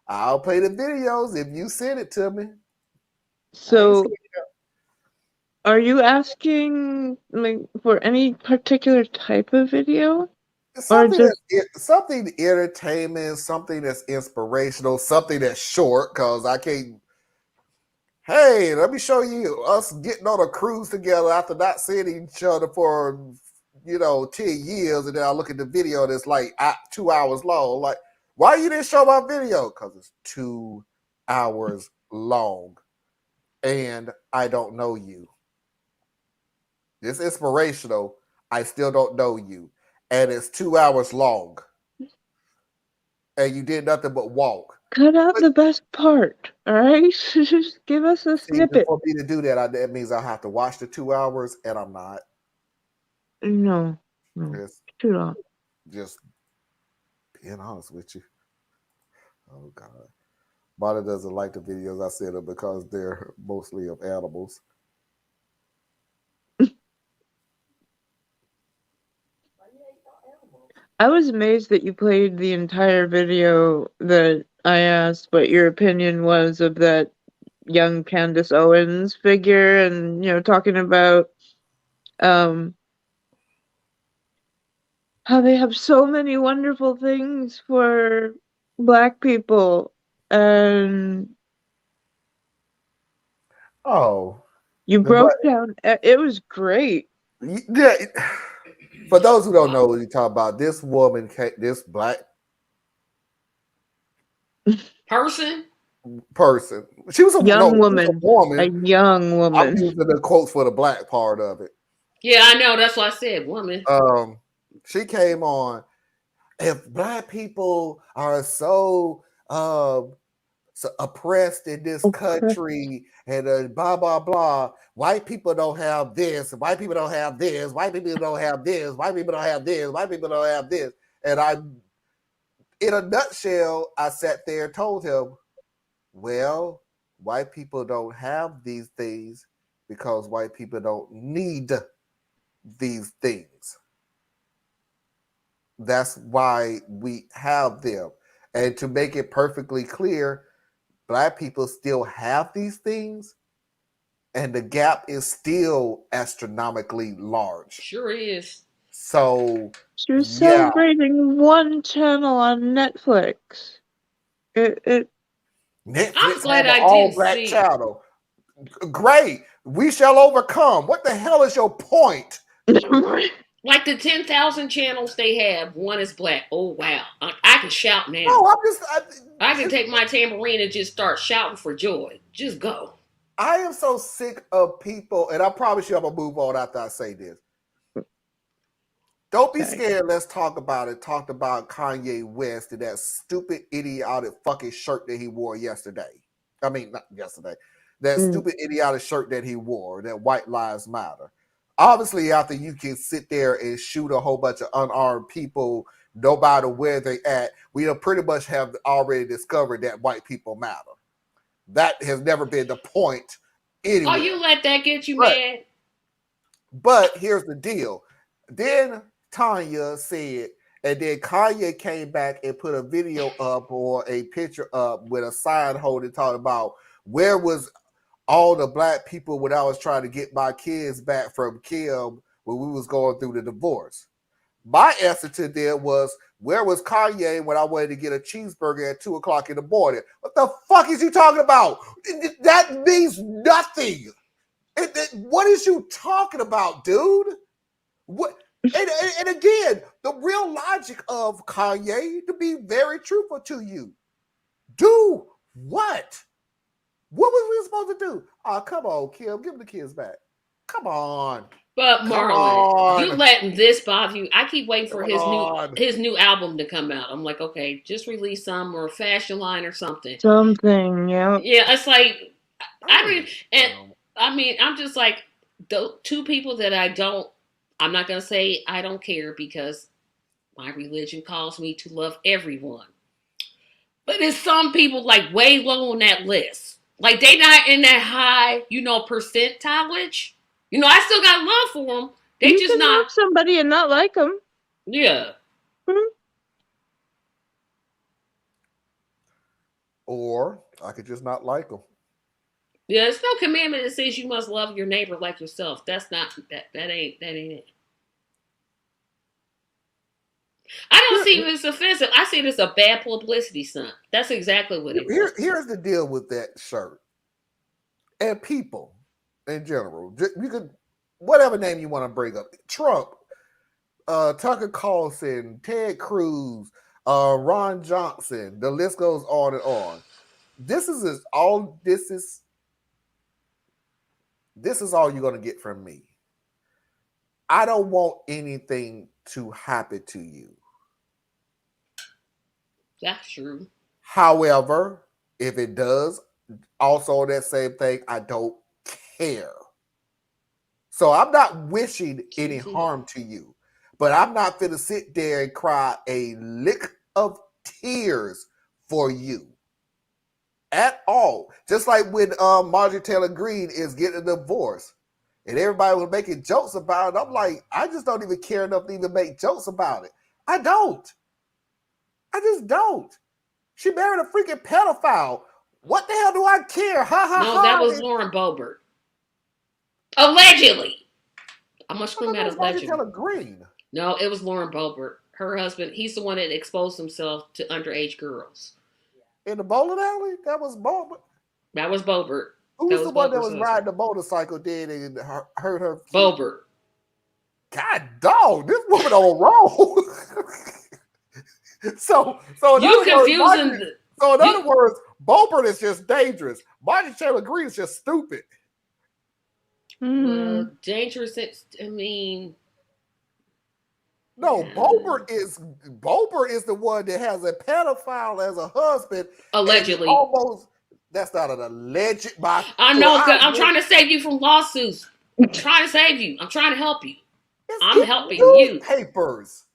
I'll play the videos if you send it to me. So, are you asking for any particular type of video? Something entertainment, something that's inspirational, something that's short, because I can't. Hey, let me show you us getting on a cruise together after not seeing each other for 10 years, and then I look at the video that's like 2 hours long. Like, why you didn't show my video? Because it's 2 hours long, and I don't know you. It's inspirational. I still don't know you. And it's 2 hours long. And you did nothing but walk. Cut out the best part, all right? Just give us a snippet. For me to do that means I have to watch the 2 hours, and I'm not. No. It's too long. Just being honest with you. Oh, God. Marta doesn't like the videos I send her because they're mostly of animals. I was amazed that you played the entire video that I asked what your opinion was of that young Candace Owens figure, and talking about how they have so many wonderful things for Black people, and you broke down. It was great. Yeah. For those who don't know what you talk about, this woman, this Black person, she was a young woman. A young woman. I'm using the quotes for the Black part of it. Yeah, I know. That's why I said woman. She came on. If Black people are so oppressed in this country and blah blah blah, white people don't have this, white people don't have this, white people don't have this, white people don't have this, white people don't have this. And in a nutshell, I sat there and told him, well, white people don't have these things because white people don't need these things. That's why we have them. And to make it perfectly clear, Black people still have these things, and the gap is still astronomically large. Sure is. So she was celebrating one channel on Netflix. Netflix I'm glad has an I all didn't Black see. channel. Great. We shall overcome. What the hell is your point? Like the 10,000 channels they have, one is Black. Oh, wow. I can shout now. No, I can take my tambourine and just start shouting for joy. Just go. I am so sick of people, and I promise you I'm going to move on after I say this. Don't be Okay. scared. Let's talk about it. Talked about Kanye West and that stupid, idiotic fucking shirt that he wore yesterday. I mean, not yesterday. That stupid, idiotic shirt that he wore, that White Lives Matter. Obviously, after you can sit there and shoot a whole bunch of unarmed people, no matter where they at, we pretty much have already discovered that white people matter. That has never been the point anywhere. Oh, you let that get you mad? But here's the deal. Then Tanya said, and then Kanye came back and put a video up or a picture up with a sign holding talking about where was all the black people when I was trying to get my kids back from Kim when we was going through the divorce. My answer to them was, where was Kanye when I wanted to get a cheeseburger at 2:00 in the morning? What the fuck is you talking about? That means nothing. What is you talking about, dude? What? And again, the real logic of Kanye, to be very truthful to you, do what? What was we supposed to do? Oh, come on, Kim, give the kids back. Come on. But Marlon, you letting this bother you? I keep waiting for his new album to come out. I'm like, okay, just release some or a fashion line or something. Something, yeah. Yeah, it's like I'm just like the two people that I'm not gonna say I don't care because my religion calls me to love everyone. But it's some people like way low on that list. Like they not in that high, percentage. I still got love for them. They you just can not love somebody and not like them. Yeah. Or I could just not like them. Yeah, there's no commandment that says you must love your neighbor like yourself. That's not that ain't it. I don't see it as offensive. I see it as a bad publicity stunt. That's exactly what it is. Here's the deal with that shirt. And people in general. You could, whatever name you want to bring up. Trump, Tucker Carlson, Ted Cruz, Ron Johnson. The list goes on and on. This is all you're going to get from me. I don't want anything to happen to you. That's true. However, if it does, also that same thing, I don't care. So I'm not wishing any harm to you, but I'm not going to sit there and cry a lick of tears for you at all. Just like when Marjorie Taylor Greene is getting a divorce and everybody was making jokes about it. I'm like, I just don't even care enough to even make jokes about it. I just don't. She married a freaking pedophile. What the hell do I care? No, that was Lauren Boebert. Allegedly. I'm going to scream at allegedly. Taylor Greene. No, it was Lauren Boebert. Her husband, he's the one that exposed himself to underage girls. In the bowling alley? That was Boebert. That was Boebert. Who was the one that was riding the motorcycle and hurt her? Boebert. God dog, this woman on a roll. So you confusing. So in other words, Boebert is just dangerous. Marjorie Taylor Greene is just stupid. Dangerous. I mean, no. Boebert is the one that has a pedophile as a husband. Allegedly. Almost. That's not an alleged. I know. I'm trying to save you from lawsuits. I'm trying to save you. I'm trying to help you. I'm helping you. Papers.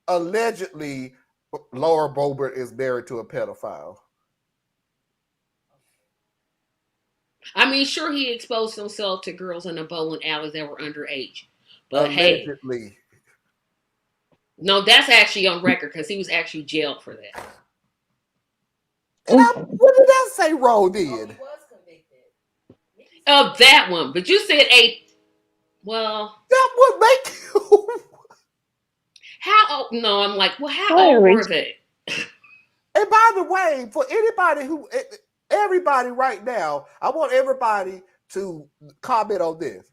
Allegedly, Laura Boebert is married to a pedophile. I mean, sure, he exposed himself to girls in a bowling alley that were underage. But allegedly. Hey, no, that's actually on record because he was actually jailed for that. What did that say Roe did? He was convicted. Of that one. But you said well. That would make you. How old? No, I'm like, well, how old were they? And by the way, for everybody right now, I want everybody to comment on this.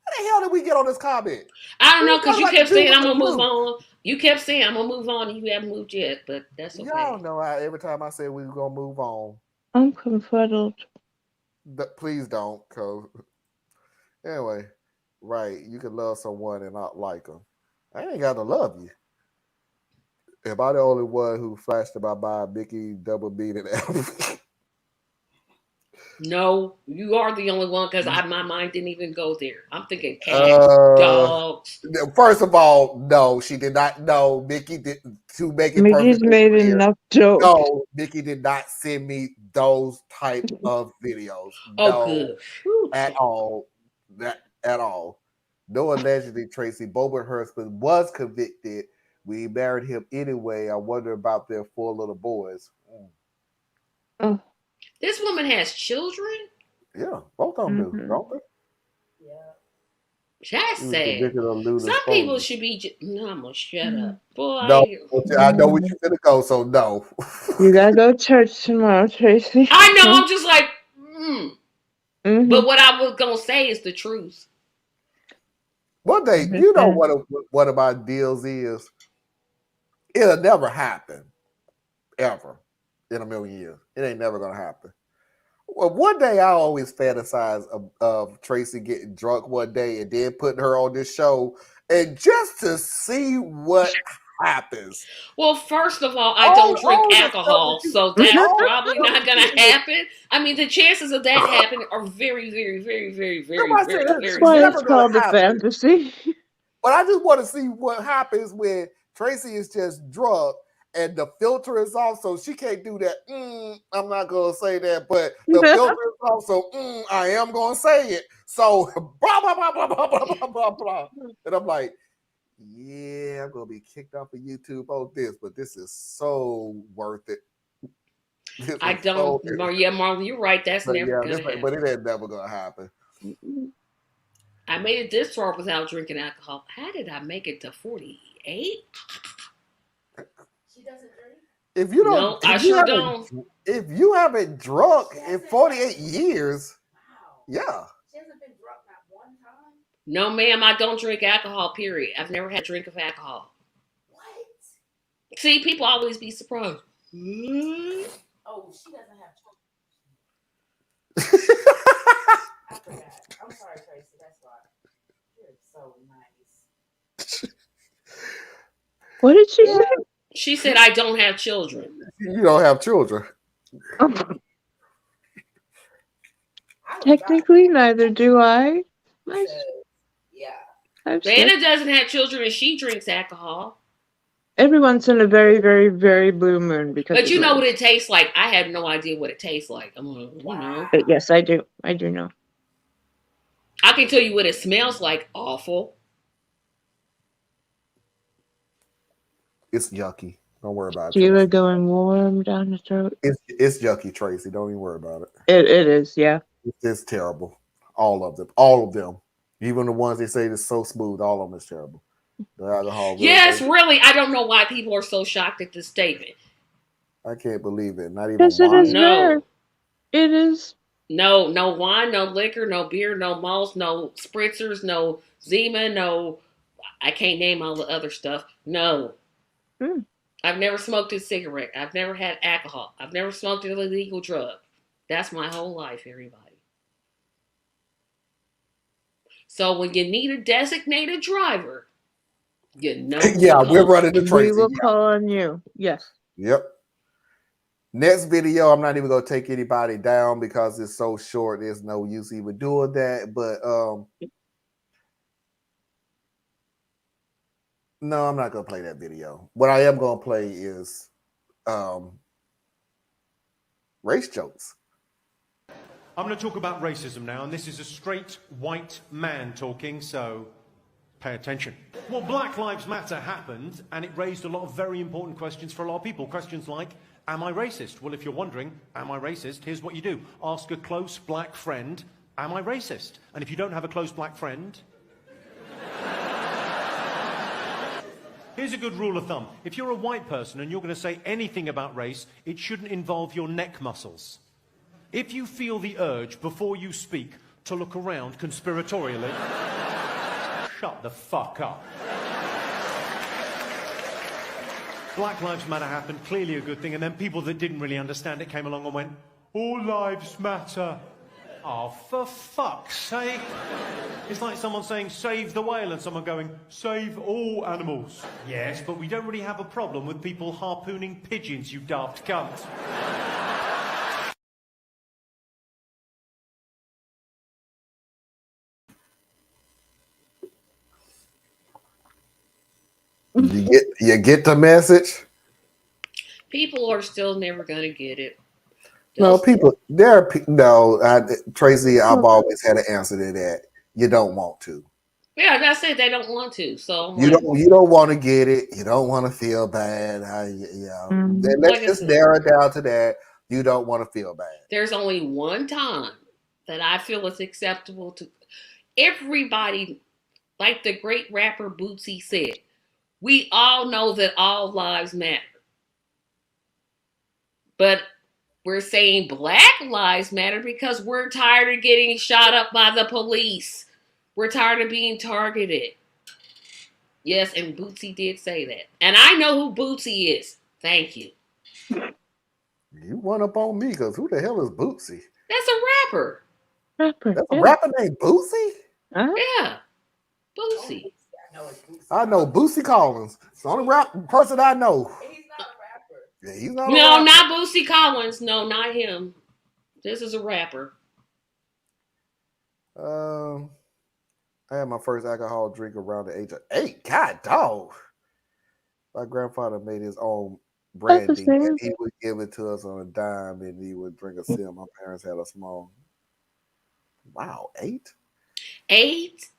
How the hell did we get on this comment? I don't know, because you kept saying I'm going to move on. You kept saying I'm going to move on and you haven't moved yet, but that's okay. Y'all know how every time I said we were going to move on. I'm confuddled. Please don't, cause anyway, right? You can love someone and not like them. I ain't got to love you. Am I the only one who flashed about buying Mickey double beaded Applebee's? No, you are the only one because my mind didn't even go there. I'm thinking cats, dogs. First of all, no, she did not. No, Mickey did to make it Mickey's perfectly made clear. enough jokes. No, Mickey did not send me those type of videos. Oh, No, good. Whew. at all. That at all. No, allegedly Tracy Bowen husband was convicted. We married him anyway. I wonder about their 4 little boys. This woman has children? Yeah, both of them do, don't they? That's sad. Some people should be. No, I'm gonna shut up, boy. No, I know where you're gonna go, so no. You gotta go to church tomorrow, Tracy. I know. I'm just like, But what I was gonna say is the truth. One day, you know what one of my deals is? It'll never happen, ever, in a million years. It ain't never gonna happen. Well, one day I always fantasize of Tracy getting drunk one day and then putting her on this show, and just to see what happens. Well, first of all, I don't drink alcohol, so that's probably not going to happen. I mean, the chances of that happening are very, very, very, very, very, very, very. That's why it's called a fantasy. But I just want to see what happens when Tracy is just drunk and the filter is off, so she can't do that. I'm not gonna say that, but the filter is off, so I am gonna say it. So blah blah blah blah blah blah blah blah, and I'm like, yeah, I'm gonna be kicked off of YouTube on this, but this is so worth it. I don't. Yeah, Marlon, you're right. That's never gonna happen. But it ain't never gonna happen. I made it this far without drinking alcohol. How did I make it to 48? She doesn't drink? If you don't, no, I sure don't. If you haven't drunk in 48 years, yeah. She hasn't been drunk not one time? No, ma'am, I don't drink alcohol, period. I've never had a drink of alcohol. What? See, people always be surprised. Oh, she doesn't have children. I forgot. I'm sorry, Tracy. That's why. You're so nice. What did she say? She said, I don't have children. You don't have children. Technically, neither do I. Yeah. Vanna doesn't have children and she drinks alcohol. Every once in a very, very, very blue moon. But you know what it tastes like. I have no idea what it tastes like. I'm like, you know. Yes, I do. I do know. I can tell you what it smells like. Awful. It's yucky. Don't worry about it. You are going warm down the throat. It's yucky, Tracy. Don't even worry about it. It is, yeah. It's terrible. All of them. Even the ones they say is so smooth. All of them is terrible. The alcohol. Yes, really. I don't know why people are so shocked at this statement. I can't believe it. Not even because wine. It is rare. It is. No wine, no liquor, no beer, no malts, no spritzers, no Zima, no. I can't name all the other stuff. No. I've never smoked a cigarette. I've never had alcohol. I've never smoked an illegal drug. That's my whole life, everybody. So when you need a designated driver, you know. Yeah, we're running the Tracy. We will call on you. Yes. Yep. Next video, I'm not even going to take anybody down because it's so short. There's no use even doing that. But no, I'm not going to play that video. What I am going to play is race jokes. I'm going to talk about racism now, and this is a straight white man talking, so pay attention. Well, Black Lives Matter happened, and it raised a lot of very important questions for a lot of people. Questions like, am I racist? Well, if you're wondering, am I racist? Here's what you do. Ask a close black friend, am I racist? And if you don't have a close black friend... Here's a good rule of thumb. If you're a white person and you're going to say anything about race, it shouldn't involve your neck muscles. If you feel the urge before you speak to look around conspiratorially, shut the fuck up. Black Lives Matter happened, clearly a good thing, and then people that didn't really understand it came along and went, all lives matter. Oh, for fuck's sake. It's like someone saying, save the whale, and someone going, save all animals. Yes, but we don't really have a problem with people harpooning pigeons, you daft cunt. You get the message? People are still never going to get it. No, people. Tracy, I've always had an answer to that. You don't want to. Yeah, that's it. They don't want to. So You don't want to get it. You don't want to feel bad. Then let's just narrow it down to that. You don't want to feel bad. There's only one time that I feel it's acceptable to everybody, like the great rapper Bootsy said. We all know that all lives matter. But we're saying Black lives matter because we're tired of getting shot up by the police. We're tired of being targeted. Yes, and Bootsy did say that. And I know who Bootsy is. Thank you. You went up on me because who the hell is Bootsy? That's a rapper. That's a rapper named Bootsy? Yeah. Bootsy. I know Bootsy Collins. It's the only person I know. He's not a rapper. Yeah, he's not No, not Bootsy Collins. No, not him. This is a rapper. I had my first alcohol drink around the age of 8. God, dog. My grandfather made his own brandy, and he would give it to us on a dime, and he would drink a sip. My parents had a small. Wow, 8? 8?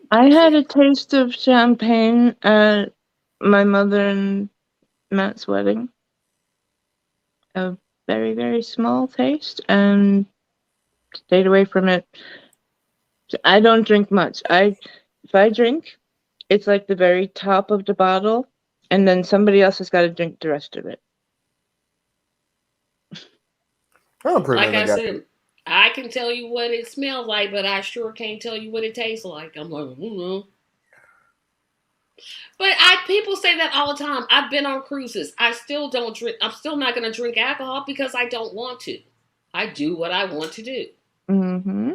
I had a taste of champagne at my mother and Matt's wedding. A very, very small taste, and stayed away from it. I don't drink much. If I drink, it's like the very top of the bottle, and then somebody else has got to drink the rest of it. Like I said, I can tell you what it smells like, but I sure can't tell you what it tastes like. I'm like, But people say that all the time. I've been on cruises. I still don't drink. I'm still not going to drink alcohol because I don't want to. I do what I want to do. Mm-hmm.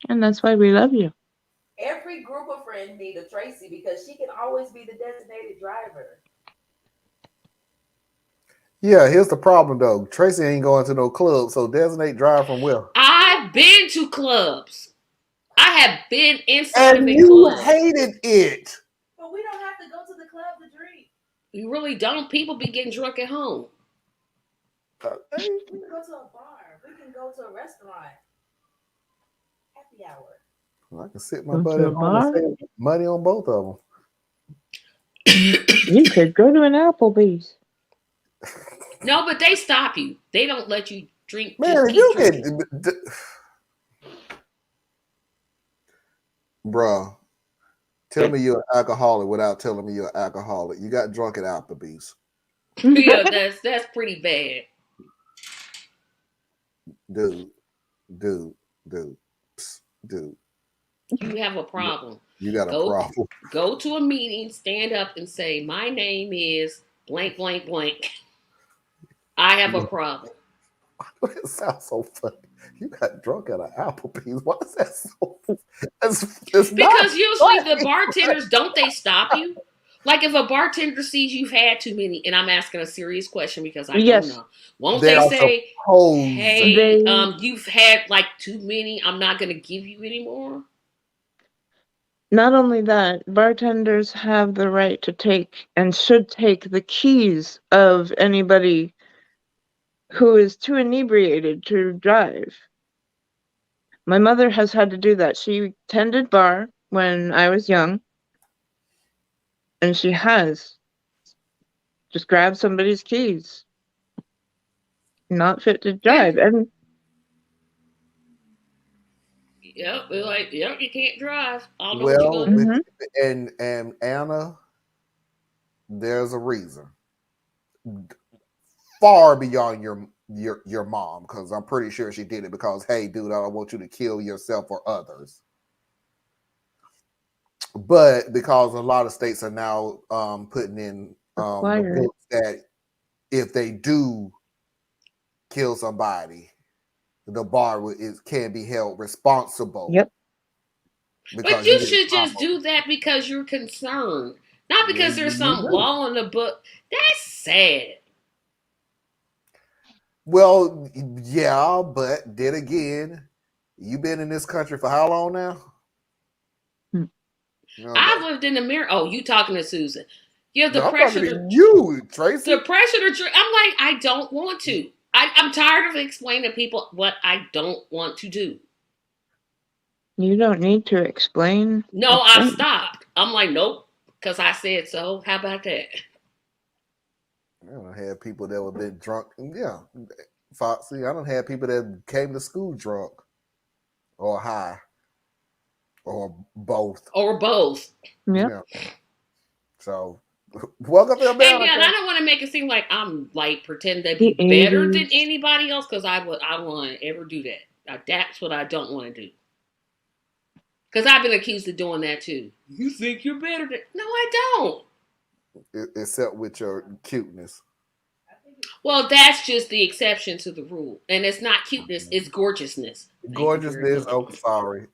And that's why we love you. Every group of friends need a Tracy because she can always be the designated driver. Yeah, here's the problem though. Tracy ain't going to no club, so designate drive from where? I've been to clubs. I have been inside of a you club. Hated it. But we don't have to go to the club to drink. You really don't. People be getting drunk at home. We can go to a bar. We can go to a restaurant. Happy hour. Well, I can sit my butt at home and save money on both of them. You could go to an Applebee's. No, but they stop you. They don't let you drink. Man, you can, bruh. Tell me you're an alcoholic without telling me you're an alcoholic. You got drunk at Applebee's. Yeah, that's pretty bad. Dude. You have a problem. You got a problem. Go to a meeting, stand up and say, my name is blank, blank, blank. I have a problem. It sounds so funny. You got drunk at an Applebee's. Why is that so? It's because usually the bartenders, don't they stop you? Like if a bartender sees you've had too many, and I'm asking a serious question because I don't know. Won't they say, hey, you've had like too many, I'm not going to give you any more? Not only that, bartenders have the right to take and should take the keys of anybody who is too inebriated to drive. My mother has had to do that. She tended bar when I was young, and she has just grabbed somebody's keys. Not fit to drive. And yep, they're like, yep, you can't drive. I'll know well, what you're gonna do. And Anna, there's a reason. Far beyond your mom, because I'm pretty sure she did it because, hey, dude, I don't want you to kill yourself or others. But because a lot of states are now putting in the books that if they do kill somebody, the bar can be held responsible. Yep. But you should just do that because you're concerned, not because there's some law in the book. That's sad. Well, yeah, but then again, you've been in this country for how long now? I've lived in America. Oh, you talking to Susan? You have the No, pressure. I'm talking to you, Tracy. The pressure to drink. I'm like, I don't want to. I'm tired of explaining to people what I don't want to do. You don't need to explain. No, I've stopped. I'm like, nope, because I said so. How about that? I don't have people that have been drunk. Yeah, Foxy. I don't have people that came to school drunk or high or both. Or both. Yeah. So, welcome to America. And I don't want to make it seem like I'm like pretending to be better than anybody else because I don't want to ever do that. That's what I don't want to do. Because I've been accused of doing that too. You think you're better than... No, I don't. Except with your cuteness. Well, that's just the exception to the rule. And it's not cuteness, it's gorgeousness. Gorgeousness. Oh,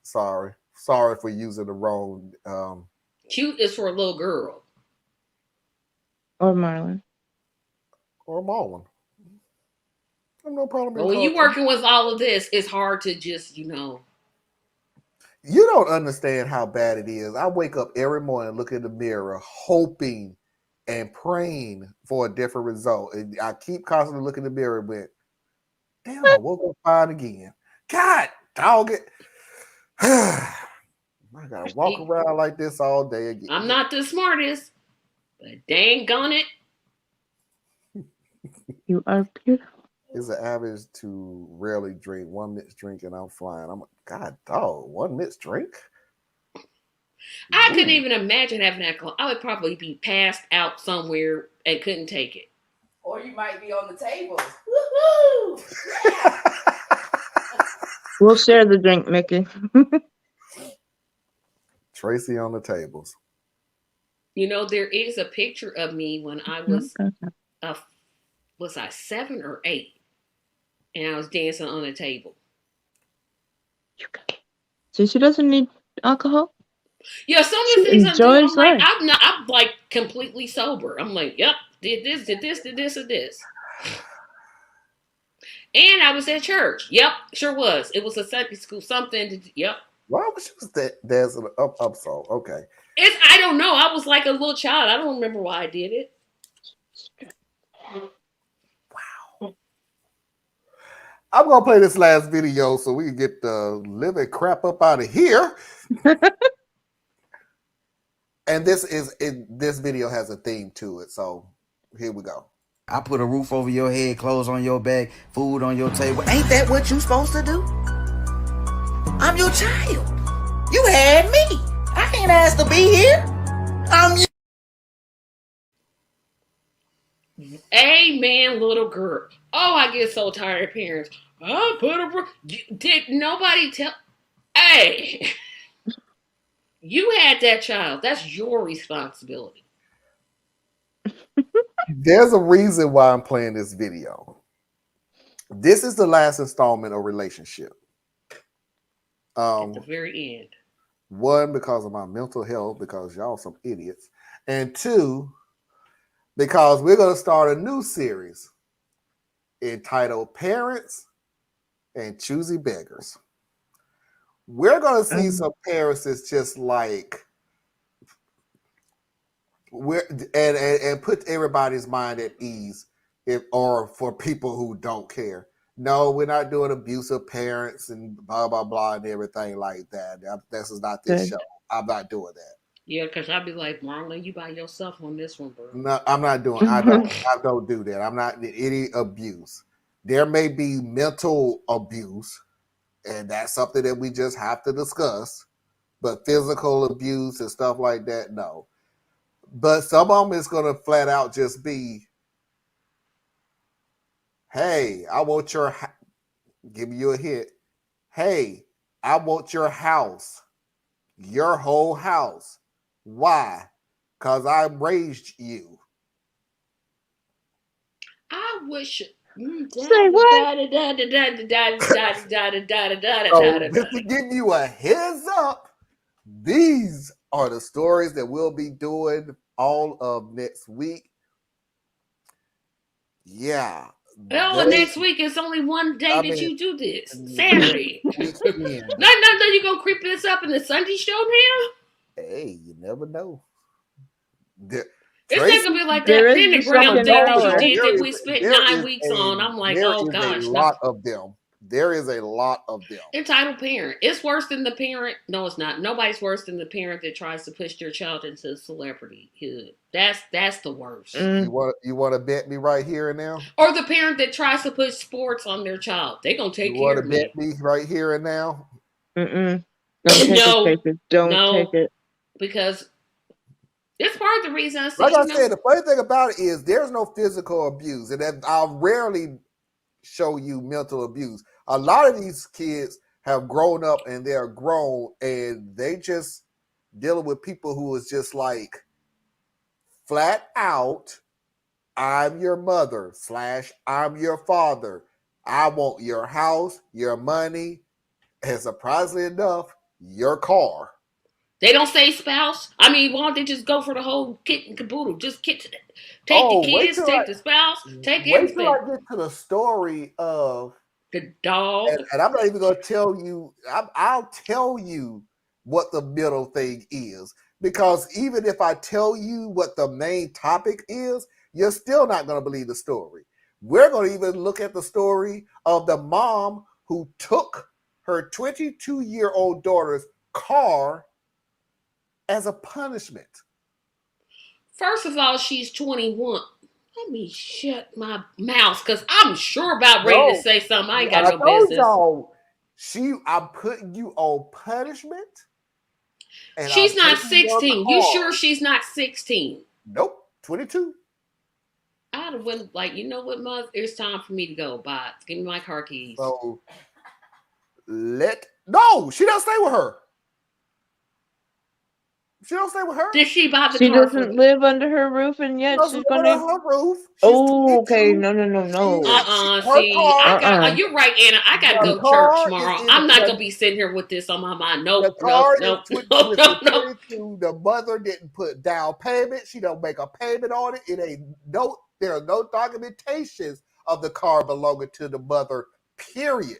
sorry for using the wrong. Cute is for a little girl. Or Marlon. Or Marlon. I have no problem. But when you're working with all of this, it's hard to just, You don't understand how bad it is. I wake up every morning, look in the mirror, hoping and praying for a different result. And I keep constantly looking in the mirror, but damn, I woke up fine again. God, dog it. I gotta walk around like this all day again. I'm not the smartest, but dang on it. You are beautiful. It's an average to rarely drink 1 mixed drink and I'm flying. I'm like, God, dog, 1 mixed drink? I couldn't even imagine having alcohol. I would probably be passed out somewhere and couldn't take it. Or you might be on the table. Woohoo! We'll share the drink, Mickey. Tracy on the tables. There is a picture of me when I was, was I 7 or 8? And I was dancing on a table. So she doesn't need alcohol? Yeah, some of the things I'm doing, life. I'm like completely sober. I'm like, yep, did this, and this. And I was at church. Yep, sure was. It was a Sunday school, something. Yep. Why was she there's an up so okay. I don't know. I was like a little child. I don't remember why I did it. Wow. I'm gonna play this last video so we can get the living crap up out of here. And this video has a theme to it, so here we go. I put a roof over your head, clothes on your back, food on your table. Ain't that what you supposed to do? I'm your child. You had me. I ain't asked to be here. I'm you. Amen, little girl. Oh, I get so tired of parents. I put a... Did nobody tell... Hey... You had that child. That's your responsibility. There's a reason why I'm playing this video. This is the last installment of relationship. At the very end. 1, because of my mental health, because y'all some idiots. And 2, because we're going to start a new series entitled Parents and Choosy Beggars. We're going to see some parents that's just like, and put everybody's mind at ease, or for people who don't care. No, we're not doing abusive parents and blah, blah, blah, and everything like that. This is not this show. I'm not doing that. Yeah, because I'd be like, Marlon, you by yourself on this one, bro. No, I'm not doing. I don't do that. I'm not in any abuse. There may be mental abuse, and that's something that we just have to discuss. But physical abuse and stuff like that, no. But some of them is going to flat out just be, hey, I want your, give you a hint. Hey, I want your house, your whole house. Why? Because I raised you. I wish Say what? So just to give you a heads up, these are the stories that we'll be doing all of next week. Yeah. Oh, next week it's only one day that you do this. Saturday. No, you gonna creep this up in the Sunday show now? Hey, you never know. It's not gonna be like that Pentagram thing that you did that we spent 9 weeks on. I'm like, oh gosh. There is a lot of them. There is a lot of them. Entitled parent. It's worse than the parent. No, it's not. Nobody's worse than the parent that tries to push their child into celebrityhood. That's the worst. You want to bet me right here and now? Or the parent that tries to push sports on their child. They gonna take care of me. You want to bet me right here and now? Don't take it. Don't take it. Because it's part of the reason I say, like I said, the funny thing about it is there's no physical abuse, and I'll rarely show you mental abuse. A lot of these kids have grown up and they're grown and they just dealing with people who is just like flat out, I'm your mother / I'm your father. I want your house, your money, and surprisingly enough, your car. They don't say spouse. I mean, why don't they just go for the whole kit and caboodle? Just take the kids, take the spouse, take everything. Wait till I get to the story of the dog. And I'm not even going to tell you. I'll tell you what the middle thing is. Because even if I tell you what the main topic is, you're still not going to believe the story. We're going to even look at the story of the mom who took her 22-year-old daughter's car as a punishment. First of all, she's 21. Let me shut my mouth because I'm sure about ready to say something. I ain't got no business. I'm putting you on punishment. And she's not 16. You sure she's not 16? Nope, 22. I'd have went like, you know what, Mother? It's time for me to go. Bye. Give me my car keys. So no, she doesn't stay with her. She don't stay with her. Did she buy the She car doesn't live under her roof, and yet she's going to her roof. Okay, no. See, you're right, Anna. I gotta go to church tomorrow. I'm not gonna be sitting here with this on my mind. No. The mother didn't put down payment. She don't make a payment on it. There are no documentations of the car belonging to the mother. Period.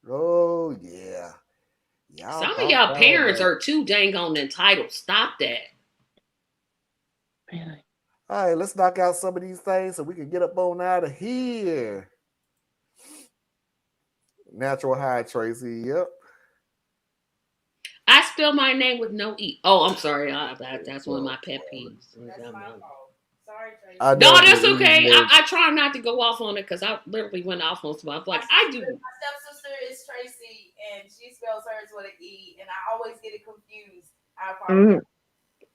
Oh, yeah. Some of y'all parents are too dang on entitled. Stop that. Really? All right, let's knock out some of these things so we can get up on out of here. Natural high, Tracy. Yep. I spell my name with no E. Oh, I'm sorry. That's one of my pet peeves. That's my fault. Sorry, Tracy. No, that's okay. I try not to go off on it because I literally went off on stuff. Like I do. My stepsister is Tracy, and she spells hers with an E, and I always get it confused. I apologize.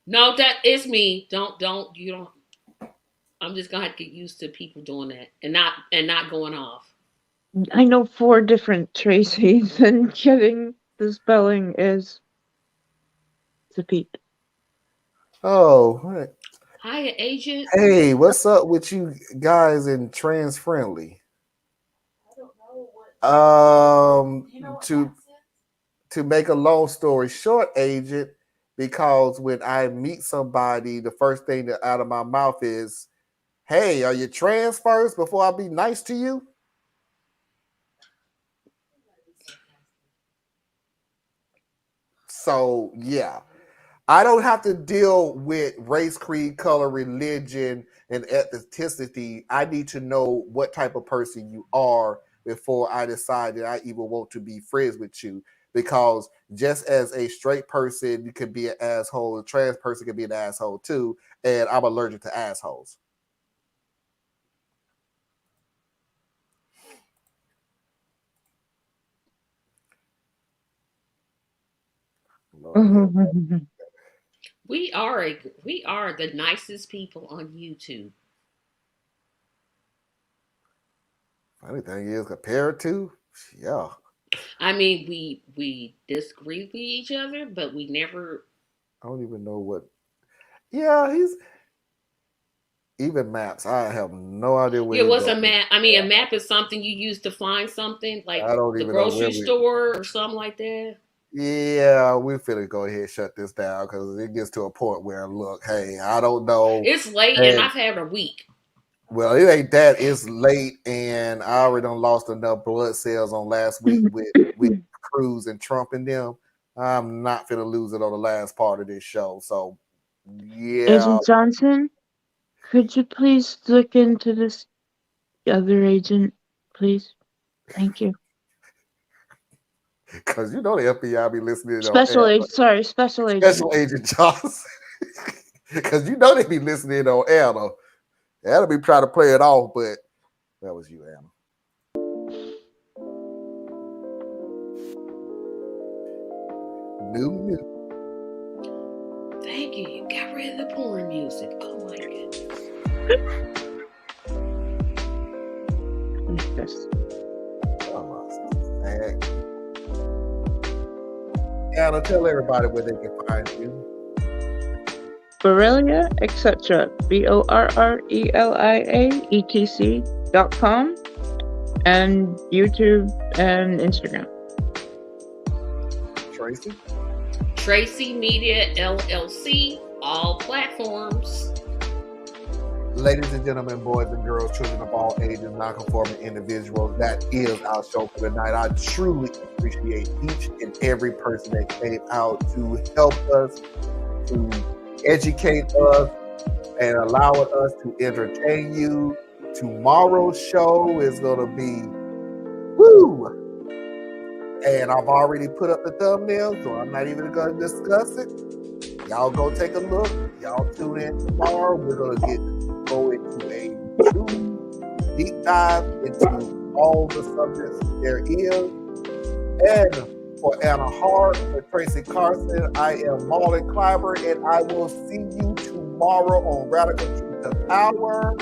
No, that is me. You don't. I'm just gonna have to get used to people doing that and not going off. I know 4 different Tracys, and getting the spelling is a peak. Oh, right. Hi, agent. Hey, what's up with you guys in Trans Friendly? I don't know what. To make a long story short, agent, because when I meet somebody, the first thing that out of my mouth is, "Hey, are you trans first before I be nice to you?" So yeah. I don't have to deal with race, creed, color, religion, and ethnicity. I need to know what type of person you are before I decide that I even want to be friends with you. Because just as a straight person, you can be an asshole, a trans person can be an asshole too, and I'm allergic to assholes. We are the nicest people on YouTube. Funny thing is, compared to, yeah. I mean, we disagree with each other, but we never. I don't even know what. Yeah, Even maps, I have no idea where Yeah, you're what's a going. map? I mean, a map is something you use to find something, like I don't the even know where grocery we. store or something like that. Yeah, we finna go ahead and shut this down because it gets to a point where, look, hey, I don't know. It's late, and I've had a week. Well, it ain't that. It's late, and I already done lost enough blood cells on last week with Cruz and Trump and them. I'm not finna lose it on the last part of this show. So, yeah. Agent Johnson, could you please look into this other agent, please? Thank you. Because you know the FBI be listening. Special agent Johnson. Because you know they be listening on Anna. Anna be trying to play it off, but that was you, Anna. New. Thank you. You got rid of the porn music. Oh my goodness. Anna, tell everybody where they can find you. Borrelia, etc. BORRELIAETC.com and YouTube and Instagram. Tracy? Tracy Media LLC, all platforms. Ladies and gentlemen, boys and girls, children of all ages, non-conforming individuals, that is our show for tonight. I truly appreciate each and every person that came out to help us, to educate us, and allow us to entertain you. Tomorrow's show is going to be woo! And I've already put up the thumbnail, so I'm not even going to discuss it. Y'all go take a look. Y'all tune in tomorrow. We're going to go into a true deep dive into all the subjects there is. And for Anna Hart, for Tracy Carson, I am Marlon Kleiber, and I will see you tomorrow on Radical Truth to Power.